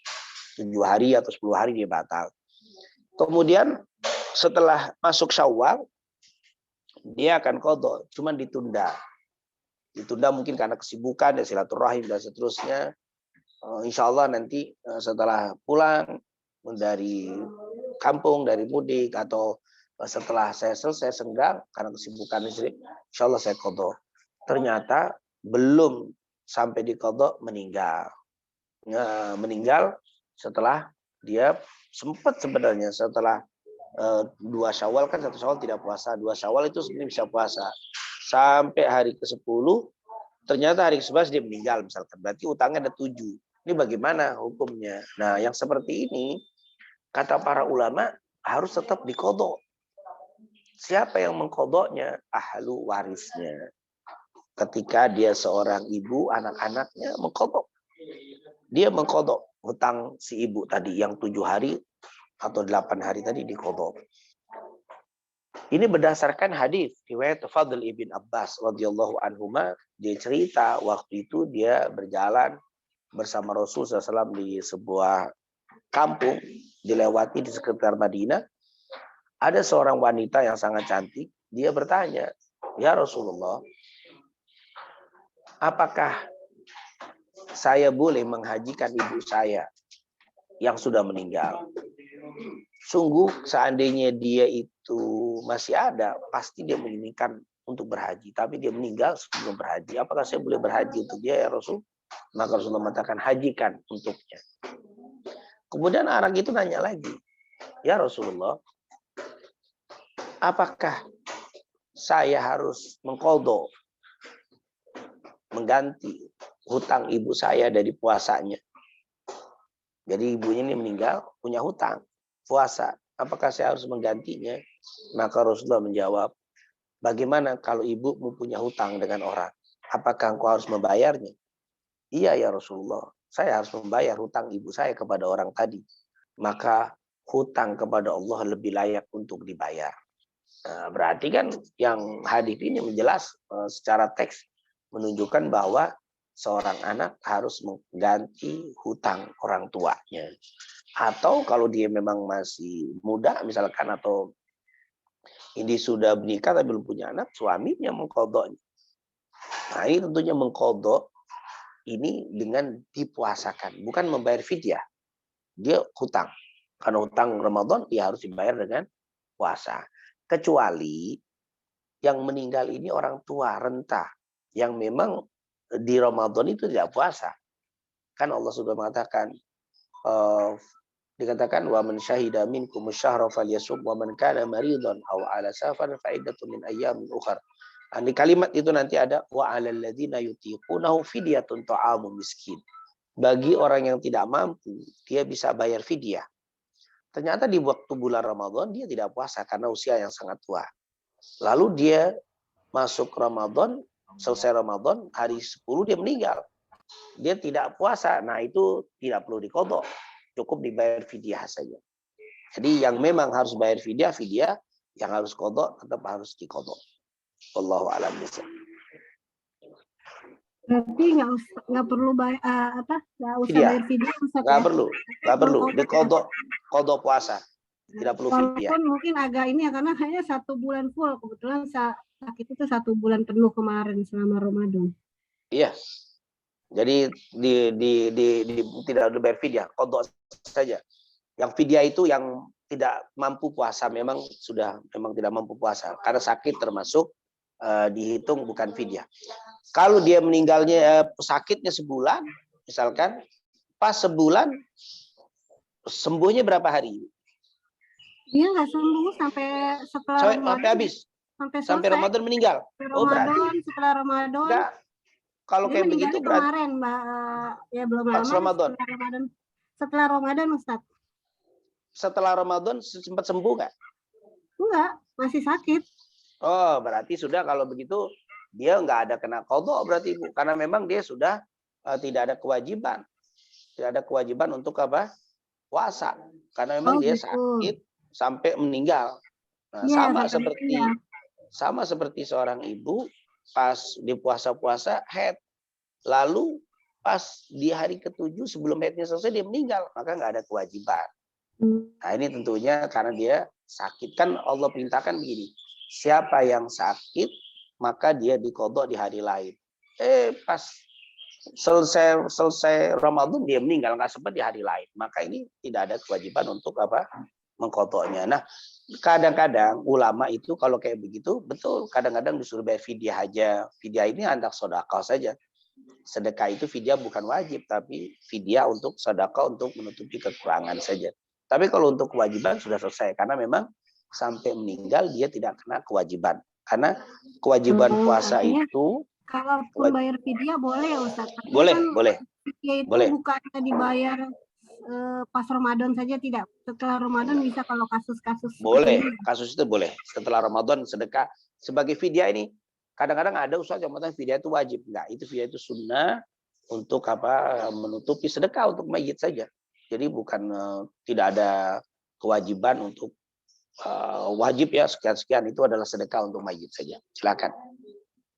7 hari atau 10 hari dia batal. Kemudian setelah masuk Syawal, dia akan kodok, cuman ditunda. Ditunda mungkin karena kesibukan dan silaturahim dan seterusnya. Insya Allah nanti setelah pulang dari kampung, dari mudik, atau setelah saya selesai senggang karena kesibukan istri, insya Allah saya kodok. Ternyata belum sampai di kodok meninggal. Meninggal setelah dia sempat sebenarnya setelah 2 Syawal kan 1 Syawal tidak puasa, 2 Syawal itu sebenarnya bisa puasa sampai hari ke-10, ternyata hari ke-11 dia meninggal misalkan, berarti utangnya ada 7. Ini bagaimana hukumnya? Nah, yang seperti ini kata para ulama harus tetap dikodok. Siapa yang mengkodoknya? Ahlu warisnya. Ketika dia seorang ibu, anak-anaknya mengkodok. Dia mengkodok hutang si ibu tadi yang 7 hari atau 8 hari tadi dikodok. Ini berdasarkan hadis riwayat Fadl ibn Abbas radhiyallahu anhuma. Dia cerita waktu itu dia berjalan bersama Rasul SAW di sebuah kampung, dilewati di sekitar Madinah. Ada seorang wanita yang sangat cantik. Dia bertanya, ya Rasulullah, apakah saya boleh menghajikan ibu saya yang sudah meninggal? Sungguh seandainya dia itu masih ada, pasti dia menginginkan untuk berhaji. Tapi dia meninggal sebelum berhaji. Apakah saya boleh berhaji untuk dia ya Rasul? Maka Rasulullah mengatakan hajikan untuknya. Kemudian anak itu nanya lagi, ya Rasulullah, apakah saya harus mengqadha, mengganti hutang ibu saya dari puasanya? Jadi ibunya ini meninggal, punya hutang puasa. Apakah saya harus menggantinya? Maka Rasulullah menjawab, bagaimana kalau ibumu punya hutang dengan orang? Apakah engkau harus membayarnya? Iya ya Rasulullah, saya harus membayar hutang ibu saya kepada orang tadi. Maka hutang kepada Allah lebih layak untuk dibayar. Nah, berarti kan yang hadis ini menjelas secara teks menunjukkan bahwa seorang anak harus mengganti hutang orang tuanya. Atau kalau dia memang masih muda misalkan, atau ini sudah menikah tapi belum punya anak, suaminya mengqadhanya. Nah, ini tentunya mengqadha ini dengan dipuasakan, bukan membayar fidyah. Dia hutang. Karena hutang Ramadan dia harus dibayar dengan puasa. Kecuali yang meninggal ini orang tua renta yang memang di Ramadan itu tidak puasa. Kan Allah sudah mengatakan dikatakan wa man syahida minkum asyhara falyasum wa man kana maridan aw ala safar fa iddatun min ayyamin ukhra. Di kalimat itu nanti ada wa 'alal ladzina yutiqunahu fidyatun ta'amun miskin. bagi orang yang tidak mampu, dia bisa bayar fidyah. Ternyata di waktu bulan Ramadan dia tidak puasa karena usia yang sangat tua. Lalu dia masuk Ramadan, selesai Ramadan, hari 10 dia meninggal. Dia tidak puasa. Nah, itu tidak perlu diqadha. Cukup dibayar fidyah saja. Jadi yang memang harus bayar fidyah, yang harus qadha tetap harus diqadha. Wallahu a'lam bishawab. Berarti nggak perlu bayar nggak usah Fidyah. bayar fidyah Ustaz Nggak ya? perlu. Qadha puasa. Tidak perlu fidyah. Walaupun mungkin agak ini ya, karena hanya 1 bulan full. Kebetulan sakit itu 1 bulan penuh kemarin selama Ramadan. Iya. Jadi tidak ada bayar fidyah, qadha saja. Yang fidyah itu yang tidak mampu puasa, memang tidak mampu puasa karena sakit termasuk dihitung bukan fidyah. Kalau dia meninggalnya sakitnya sebulan, misalkan pas sebulan sembuhnya berapa hari? Dia nggak sembuh sampai setelah Sampai habis. Sampai Ramadan meninggal. Berarti setelah Ramadan. Enggak. Kalau kayak begitu berarti kemarin, Mbak, ya belum lama Ramadan. Setelah Ramadan, Ustaz. Setelah Ramadan sempat sembuh nggak? Enggak, masih sakit. Oh, berarti sudah kalau begitu dia nggak ada kena qadha berarti Ibu, karena memang dia sudah tidak ada kewajiban. Tidak ada kewajiban untuk apa? Puasa. Karena memang dia sakit sampai meninggal. Nah, ya, sama seperti seorang ibu pas di puasa-puasa haid. Lalu pas di hari ke-7 sebelum haidnya selesai dia meninggal, maka nggak ada kewajiban. Nah, ini tentunya karena dia sakit. Kan Allah perintahkan begini, siapa yang sakit maka dia diqadha di hari lain. Pas selesai Ramadan dia meninggal, nggak sempat di hari lain, maka ini tidak ada kewajiban untuk apa? Mengqadhanya. Nah, kadang-kadang ulama itu kalau kayak begitu betul, kadang-kadang disuruh bayar fidyah aja. Fidyah ini hendak sedekah saja. Sedekah itu fidyah bukan wajib, tapi fidyah untuk sedekah untuk menutupi kekurangan saja. Tapi kalau untuk kewajiban sudah selesai, karena memang sampai meninggal dia tidak kena kewajiban. Karena kewajiban puasa itu kalaupun bayar fidyah boleh ya Ustaz? Boleh, kan boleh. Fidyah itu boleh. bukannya dibayar pas Ramadan saja, tidak. Setelah Ramadan bisa kalau kasus-kasus boleh, kasus itu boleh. Setelah Ramadan sedekah sebagai fidyah ini. Kadang-kadang ada ustaz yang mengatakan fidyah itu wajib. Enggak, itu fidyah itu sunnah untuk apa? Menutupi sedekah untuk mayit saja. Jadi bukan tidak ada kewajiban untuk wajib ya sekian-sekian, itu adalah sedekah untuk mayit saja. Silakan.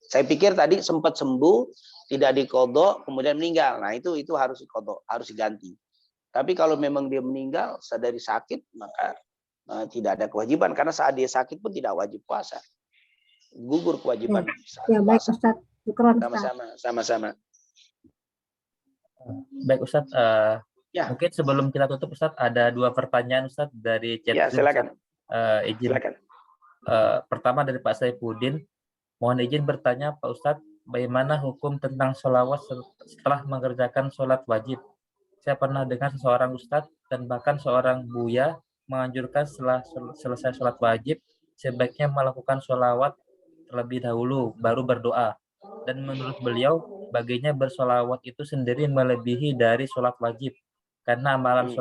Saya pikir tadi sempat sembuh, tidak diqadha, kemudian meninggal. Nah, itu harus diqadha, harus diganti. Tapi kalau memang dia meninggal dari sakit, maka tidak ada kewajiban karena saat dia sakit pun tidak wajib puasa. Gugur kewajiban ya, baik puasa. Ustaz. Sama-sama. Baik Ustaz, mungkin sebelum kita tutup Ustaz, ada 2 pertanyaan Ustaz dari chat. Ya, silakan. Izin. Silakan. Pertama dari Pak Saifuddin, mohon izin bertanya Pak Ustadz, bagaimana hukum tentang sholawat setelah mengerjakan sholat wajib? Saya pernah dengar seseorang Ustadz dan bahkan seorang buya menganjurkan setelah selesai sholat wajib sebaiknya melakukan sholawat terlebih dahulu baru berdoa. Dan menurut beliau baginya bersolawat itu sendiri melebihi dari sholat wajib karena amalan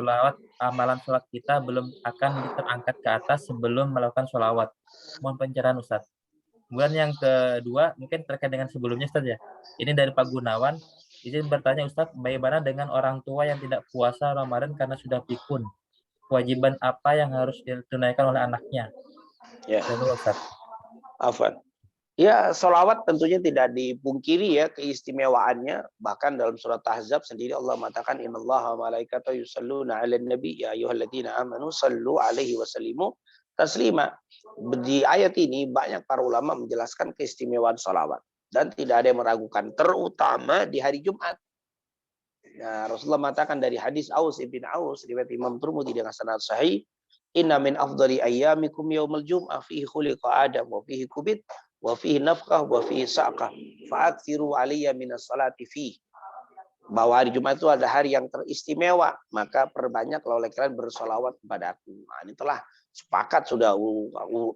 sholat kita belum akan terangkat ke atas sebelum melakukan sholawat. Mohon pencerahan Ustadz. Kemudian yang kedua mungkin terkait dengan sebelumnya Ustadz ya. Ini dari Pak Gunawan. Izin bertanya Ustadz, bagaimana dengan orang tua yang tidak puasa Ramadan karena sudah pikun? Kewajiban apa yang harus ditunaikan oleh anaknya? Ya. Ustadz. Afwan. Ya, sholawat tentunya tidak dipungkiri ya keistimewaannya. Bahkan dalam surat Ahzab sendiri Allah mengatakan innallaha wa malaikatahu yusholluna 'alan nabi ya ayyuhalladzina amanu shallu 'alaihi wa sallimu taslima. Di ayat ini banyak para ulama menjelaskan keistimewaan sholawat dan tidak ada yang meragukan, terutama di hari Jumat. Nah, Rasulullah mengatakan dari hadis Aus ibn Aus riwayat Imam Tirmidzi dengan sanad sahih, inna min afdali ayyamikum yaumul jum'ah fihi khuliqa adam wa fihi kubit wa fihi nafqah wa fihi saqah fa'akthiru alayya minas salati fihi. Bahwa hari Jumat itu ada hari yang teristimewa, maka perbanyaklah oleh kalian bersolawat kepada aku. Nah, ini telah sepakat sudah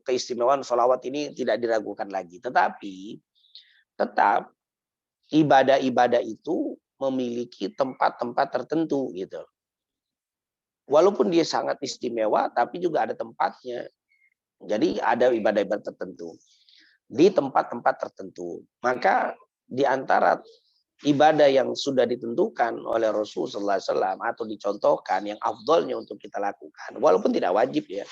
keistimewaan solawat ini tidak diragukan lagi. Tetapi tetap ibadah-ibadah itu memiliki tempat-tempat tertentu gitu. Walaupun dia sangat istimewa, tapi juga ada tempatnya. Jadi ada ibadah-ibadah tertentu di tempat-tempat tertentu. Maka di antara ibadah yang sudah ditentukan oleh Rasulullah SAW atau dicontohkan yang afdolnya untuk kita lakukan, walaupun tidak wajib ya.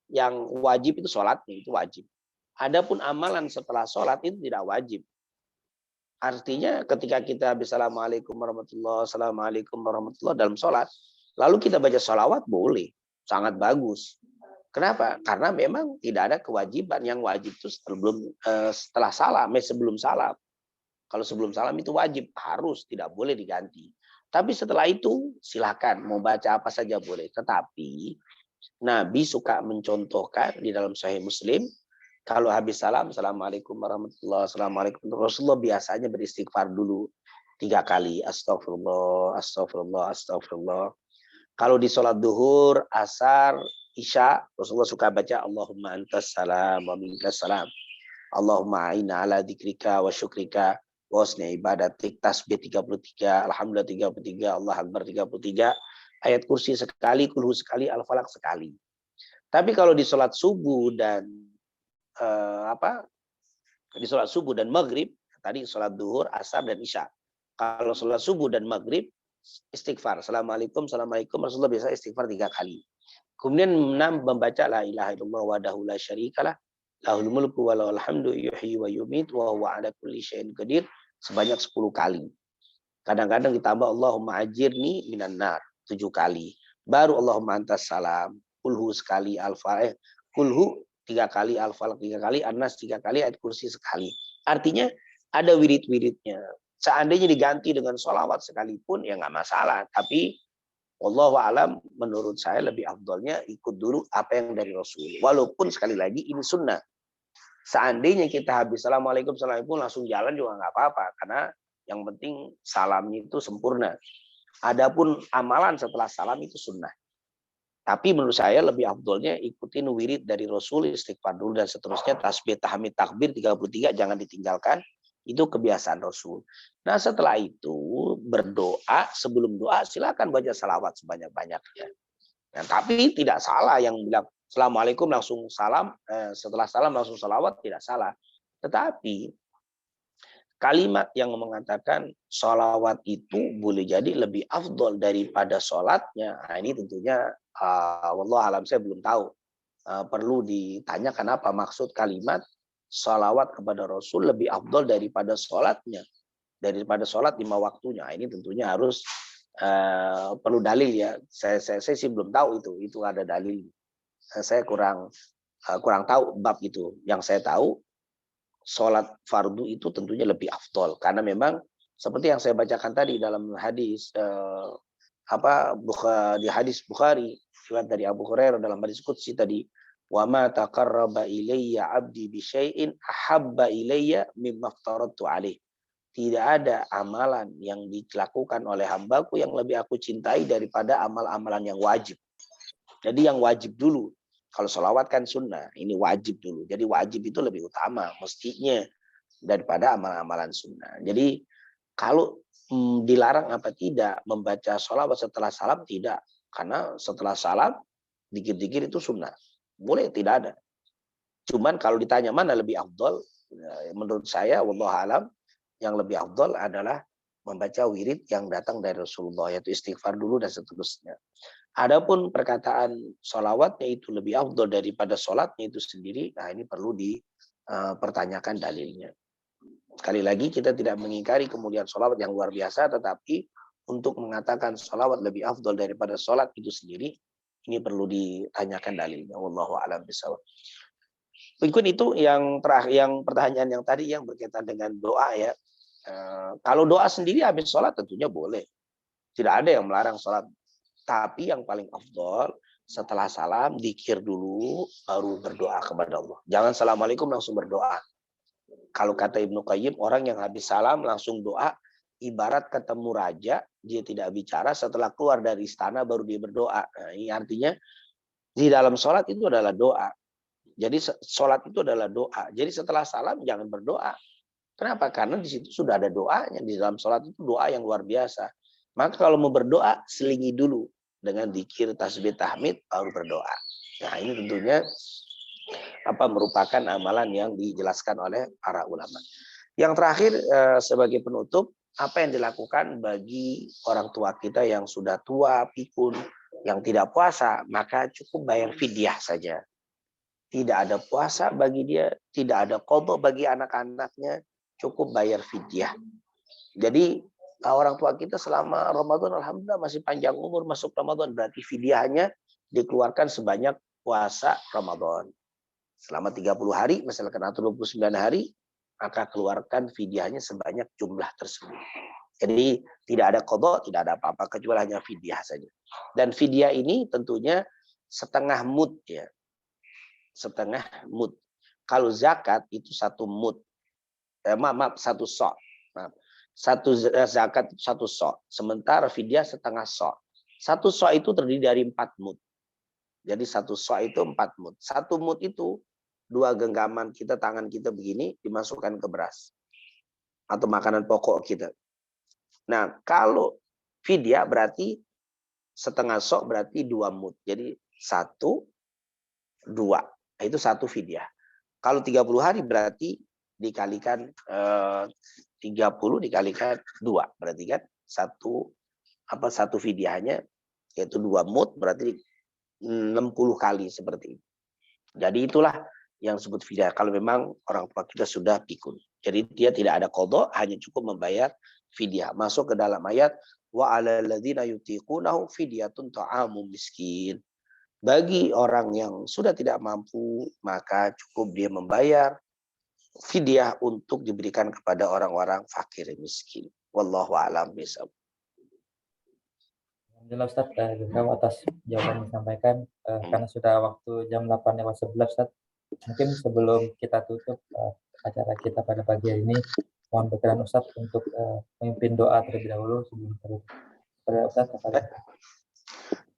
Yang wajib itu sholatnya, itu wajib. Adapun amalan setelah sholat itu tidak wajib. Artinya ketika kita Assalamualaikum warahmatullahi wabarakatuh, Assalamualaikum warahmatullahi dalam sholat, lalu kita baca sholawat boleh, sangat bagus. Kenapa? Karena memang tidak ada kewajiban. Yang wajib itu setelah salam, sebelum salam. Kalau sebelum salam itu wajib, harus, tidak boleh diganti. Tapi setelah itu silakan mau baca apa saja boleh. Tetapi Nabi suka mencontohkan di dalam Sahih Muslim, kalau habis salam, Assalamualaikum warahmatullahi wabarakatuh, Assalamualaikum. Rasulullah biasanya beristighfar dulu 3 kali. Astagfirullah, astagfirullah, astagfirullah. Kalau di sholat duhur, asar, isya, Rasulullah suka baca Allahumma antas salam wa minkas salam. Allahumma a'inna ala dzikrika wa syukrika wa husni ibadatik. Tasbih 33, alhamdulillah 33, Allah akbar 33, ayat kursi sekali, kulhu sekali, al-falaq sekali. Tapi kalau di sholat subuh dan di sholat subuh dan maghrib, tadi sholat duhur, asar dan isya. Kalau sholat subuh dan maghrib, istighfar. Assalamualaikum, assalamualaikum. Rasulullah biasa istighfar 3 kali. Kemudian membaca la ilaha illallah wahdahu la syarikalah, lahul mulku wa lahul hamdu yuhyi wa yumit wa huwa ala kulli syai'in qadir sebanyak 10 kali. Kadang-kadang ditambah Allahumma ajirni minan nar 7 kali. Baru Allahumma antas salam, kulhu sekali, kulhu 3 kali, al-falaq 3 kali, an-nas 3 kali, ayat kursi sekali. Artinya ada wirid-wiridnya. Seandainya diganti dengan sholawat sekalipun ya nggak masalah. Tapi wallahu alam, menurut saya lebih afdolnya ikut dulu apa yang dari Rasul. Walaupun sekali lagi ini sunnah. Seandainya kita habis Assalamualaikum, Assalamualaikum langsung jalan juga nggak apa-apa. Karena yang penting salamnya itu sempurna. Adapun amalan setelah salam itu sunnah. Tapi menurut saya lebih afdolnya ikutin wirid dari Rasul, istighfar dulu dan seterusnya, tasbih, tahmid, takbir 33 jangan ditinggalkan. Itu kebiasaan Rasul. Nah setelah itu berdoa, sebelum doa silakan baca salawat sebanyak-banyaknya. Nah, tapi tidak salah yang bilang Assalamualaikum langsung salam, setelah salam langsung salawat, tidak salah. Tetapi kalimat yang mengatakan sholawat itu boleh jadi lebih afdol daripada sholatnya. Nah, ini tentunya wallahu alam saya belum tahu. Perlu ditanya kenapa maksud kalimat sholawat kepada Rasul lebih afdol daripada sholatnya. Daripada sholat 5 waktunya. Ini tentunya harus perlu dalil ya. Saya sih belum tahu itu ada dalil. Saya kurang tahu bab itu. Yang saya tahu sholat fardu itu tentunya lebih afdol karena memang seperti yang saya bacakan tadi dalam hadis di hadis Bukhari riwayat dari Abu Hurairah dalam hadis qudsi tadi, wa ma taqarraba ilayya 'abdi bi syai'in ahabba ilayya mimma aftaratu alaih. Tidak ada amalan yang dilakukan oleh hambaku yang lebih aku cintai daripada amal-amalan yang wajib. Jadi yang wajib dulu. Kalau sholawat kan sunnah, ini wajib dulu. Jadi wajib itu lebih utama mestinya daripada amalan-amalan sunnah. Jadi kalau dilarang apa tidak membaca sholawat setelah salam, tidak. Karena setelah salam dikir-dikir itu sunnah. Boleh, tidak ada. Cuman kalau ditanya mana lebih afdol, menurut saya wallahu alam yang lebih afdol adalah membaca wirid yang datang dari Rasulullah, yaitu istighfar dulu dan seterusnya. Adapun perkataan sholawatnya itu lebih afdol daripada sholatnya itu sendiri, nah ini perlu dipertanyakan dalilnya. Sekali lagi kita tidak mengingkari kemuliaan sholawat yang luar biasa, tetapi untuk mengatakan sholawat lebih afdol daripada sholat itu sendiri, ini perlu ditanyakan dalilnya. Wallahu a'lam bishawab. Berikut itu yang terakhir, yang pertanyaan yang tadi yang berkaitan dengan doa ya. Kalau doa sendiri habis sholat tentunya boleh. Tidak ada yang melarang sholat. Tapi yang paling afdol setelah salam dzikir dulu baru berdoa kepada Allah. Jangan assalamualaikum langsung berdoa. Kalau kata Ibnu Qayyim, orang yang habis salam langsung doa ibarat ketemu raja, dia tidak bicara, setelah keluar dari istana baru dia berdoa. Nah, ini artinya di dalam sholat itu adalah doa. Jadi sholat itu adalah doa. Jadi setelah salam jangan berdoa. Kenapa? Karena di situ sudah ada doanya. Di dalam sholat itu doa yang luar biasa. Maka kalau mau berdoa, selingi dulu dengan zikir, tasbih, tahmid, baru berdoa. Nah, ini tentunya merupakan amalan yang dijelaskan oleh para ulama. Yang terakhir sebagai penutup, apa yang dilakukan bagi orang tua kita yang sudah tua, pikun, yang tidak puasa, maka cukup bayar fidyah saja. Tidak ada puasa bagi dia, tidak ada qadha bagi anak-anaknya, cukup bayar fidyah. Jadi orang tua kita selama Ramadan alhamdulillah masih panjang umur, masuk Ramadan, berarti fidyahnya dikeluarkan sebanyak puasa Ramadan. Selama 30 hari, misalkan atau 29 hari, maka keluarkan fidyahnya sebanyak jumlah tersebut. Jadi tidak ada qadha, tidak ada apa-apa kecuali hanya fidyah saja. Dan fidyah ini tentunya setengah mud ya. Setengah mud. Kalau zakat itu satu mud. Satu sok. Satu zakat itu satu sok. Sementara fidyah setengah sok. Satu sok itu terdiri dari 4 mud. Jadi satu sok itu 4 mud. Satu mud itu 2 genggaman kita, tangan kita begini, dimasukkan ke beras. Atau makanan pokok kita. Nah, kalau fidyah berarti setengah sok berarti 2 mud. Jadi 1, 2. Itu 1 fidyah. Kalau 30 hari berarti dikalikan 30 dikalikan 2. Berarti kan satu fidyahnya yaitu 2 mud berarti 60 kali seperti itu. Jadi itulah yang disebut fidyah. Kalau memang orang tua kita sudah pikun. Jadi dia tidak ada qadha, hanya cukup membayar fidyah. Masuk ke dalam ayat wa 'alal ladzina yutiqunahu fidyatun ta'amum miskin. Bagi orang yang sudah tidak mampu, maka cukup dia membayar fidyah untuk diberikan kepada orang-orang fakir miskin. Wallahu a'lam bishawab. Alhamdulillah Ustaz, terima atas jawaban yang disampaikan. Karena sudah waktu jam 8:11 Ustaz. Mungkin sebelum kita tutup acara kita pada pagi hari ini, mohon berkenan Ustaz untuk memimpin doa terlebih dahulu sebelum terus. Ustaz,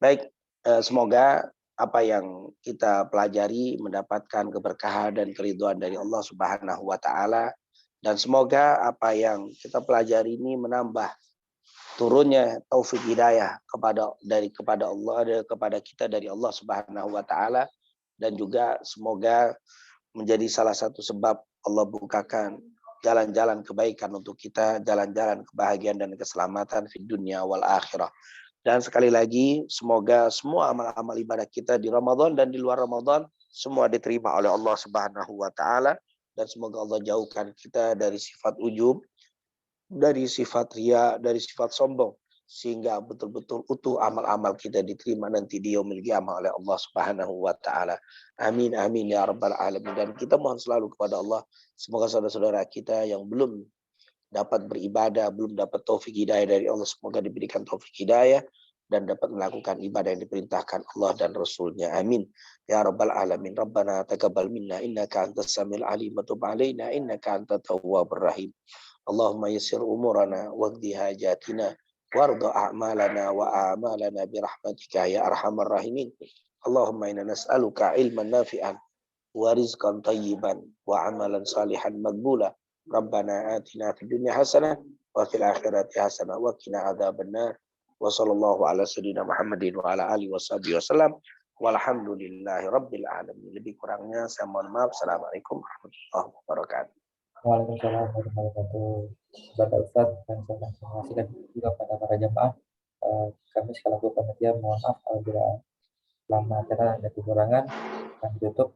Baik, semoga apa yang kita pelajari mendapatkan keberkahan dan keridhaan dari Allah Subhanahu wa taala, dan semoga apa yang kita pelajari ini menambah turunnya taufik hidayah kepada Allah, kepada kita dari Allah Subhanahu wa taala, dan juga semoga menjadi salah satu sebab Allah bukakan jalan-jalan kebaikan untuk kita, jalan-jalan kebahagiaan dan keselamatan di dunia wal akhirah. Dan sekali lagi, semoga semua amal-amal ibadah kita di Ramadan dan di luar Ramadan semua diterima oleh Allah Subhanahu wa taala, dan semoga Allah jauhkan kita dari sifat ujub, dari sifat riya, dari sifat sombong, sehingga betul-betul utuh amal-amal kita diterima nanti di yaumil qiyamah oleh Allah Subhanahu wa taala. Amin amin ya rabbal alamin. Dan kita mohon selalu kepada Allah, semoga saudara-saudara kita yang belum dapat beribadah, belum dapat taufik hidayah dari Allah, semoga diberikan taufik hidayah dan dapat melakukan ibadah yang diperintahkan Allah dan Rasulnya. Amin. Ya Rabbal Alamin. Rabbana taqabbal minna innaka antas samiul alim wa tub alaina innaka antat tawwabur rahim. Allahumma yassir umurana waqdi hajatina warda a'malana wa a'malana birahmatika ya arhamar rahimin. Allahumma inna nas'aluka ilman nafi'an wa rizqan tayyiban wa amalan salihan maqbula. Rabbana atina fid dunya hasanah wa fil akhirati hasanah wa qina adzabannar. Wa sallallahu ala sayyidina Muhammadin wa ala alihi washabihi wasallam. Walhamdulillahi rabbil alamin. Lebih kurangnya saya mohon maaf. Assalamualaikum warahmatullahi wabarakatuh. Waalaikumsalam warahmatullahi wabarakatuh. Kepada Ustaz dan saya informasikan juga pada para jamaah. Kami sekaligus panitia mohon maaf apabila selama acara ada kekurangan. Kami tutup.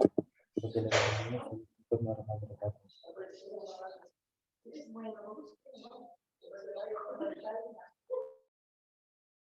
Assalamualaikum warahmatullahi wabarakatuh.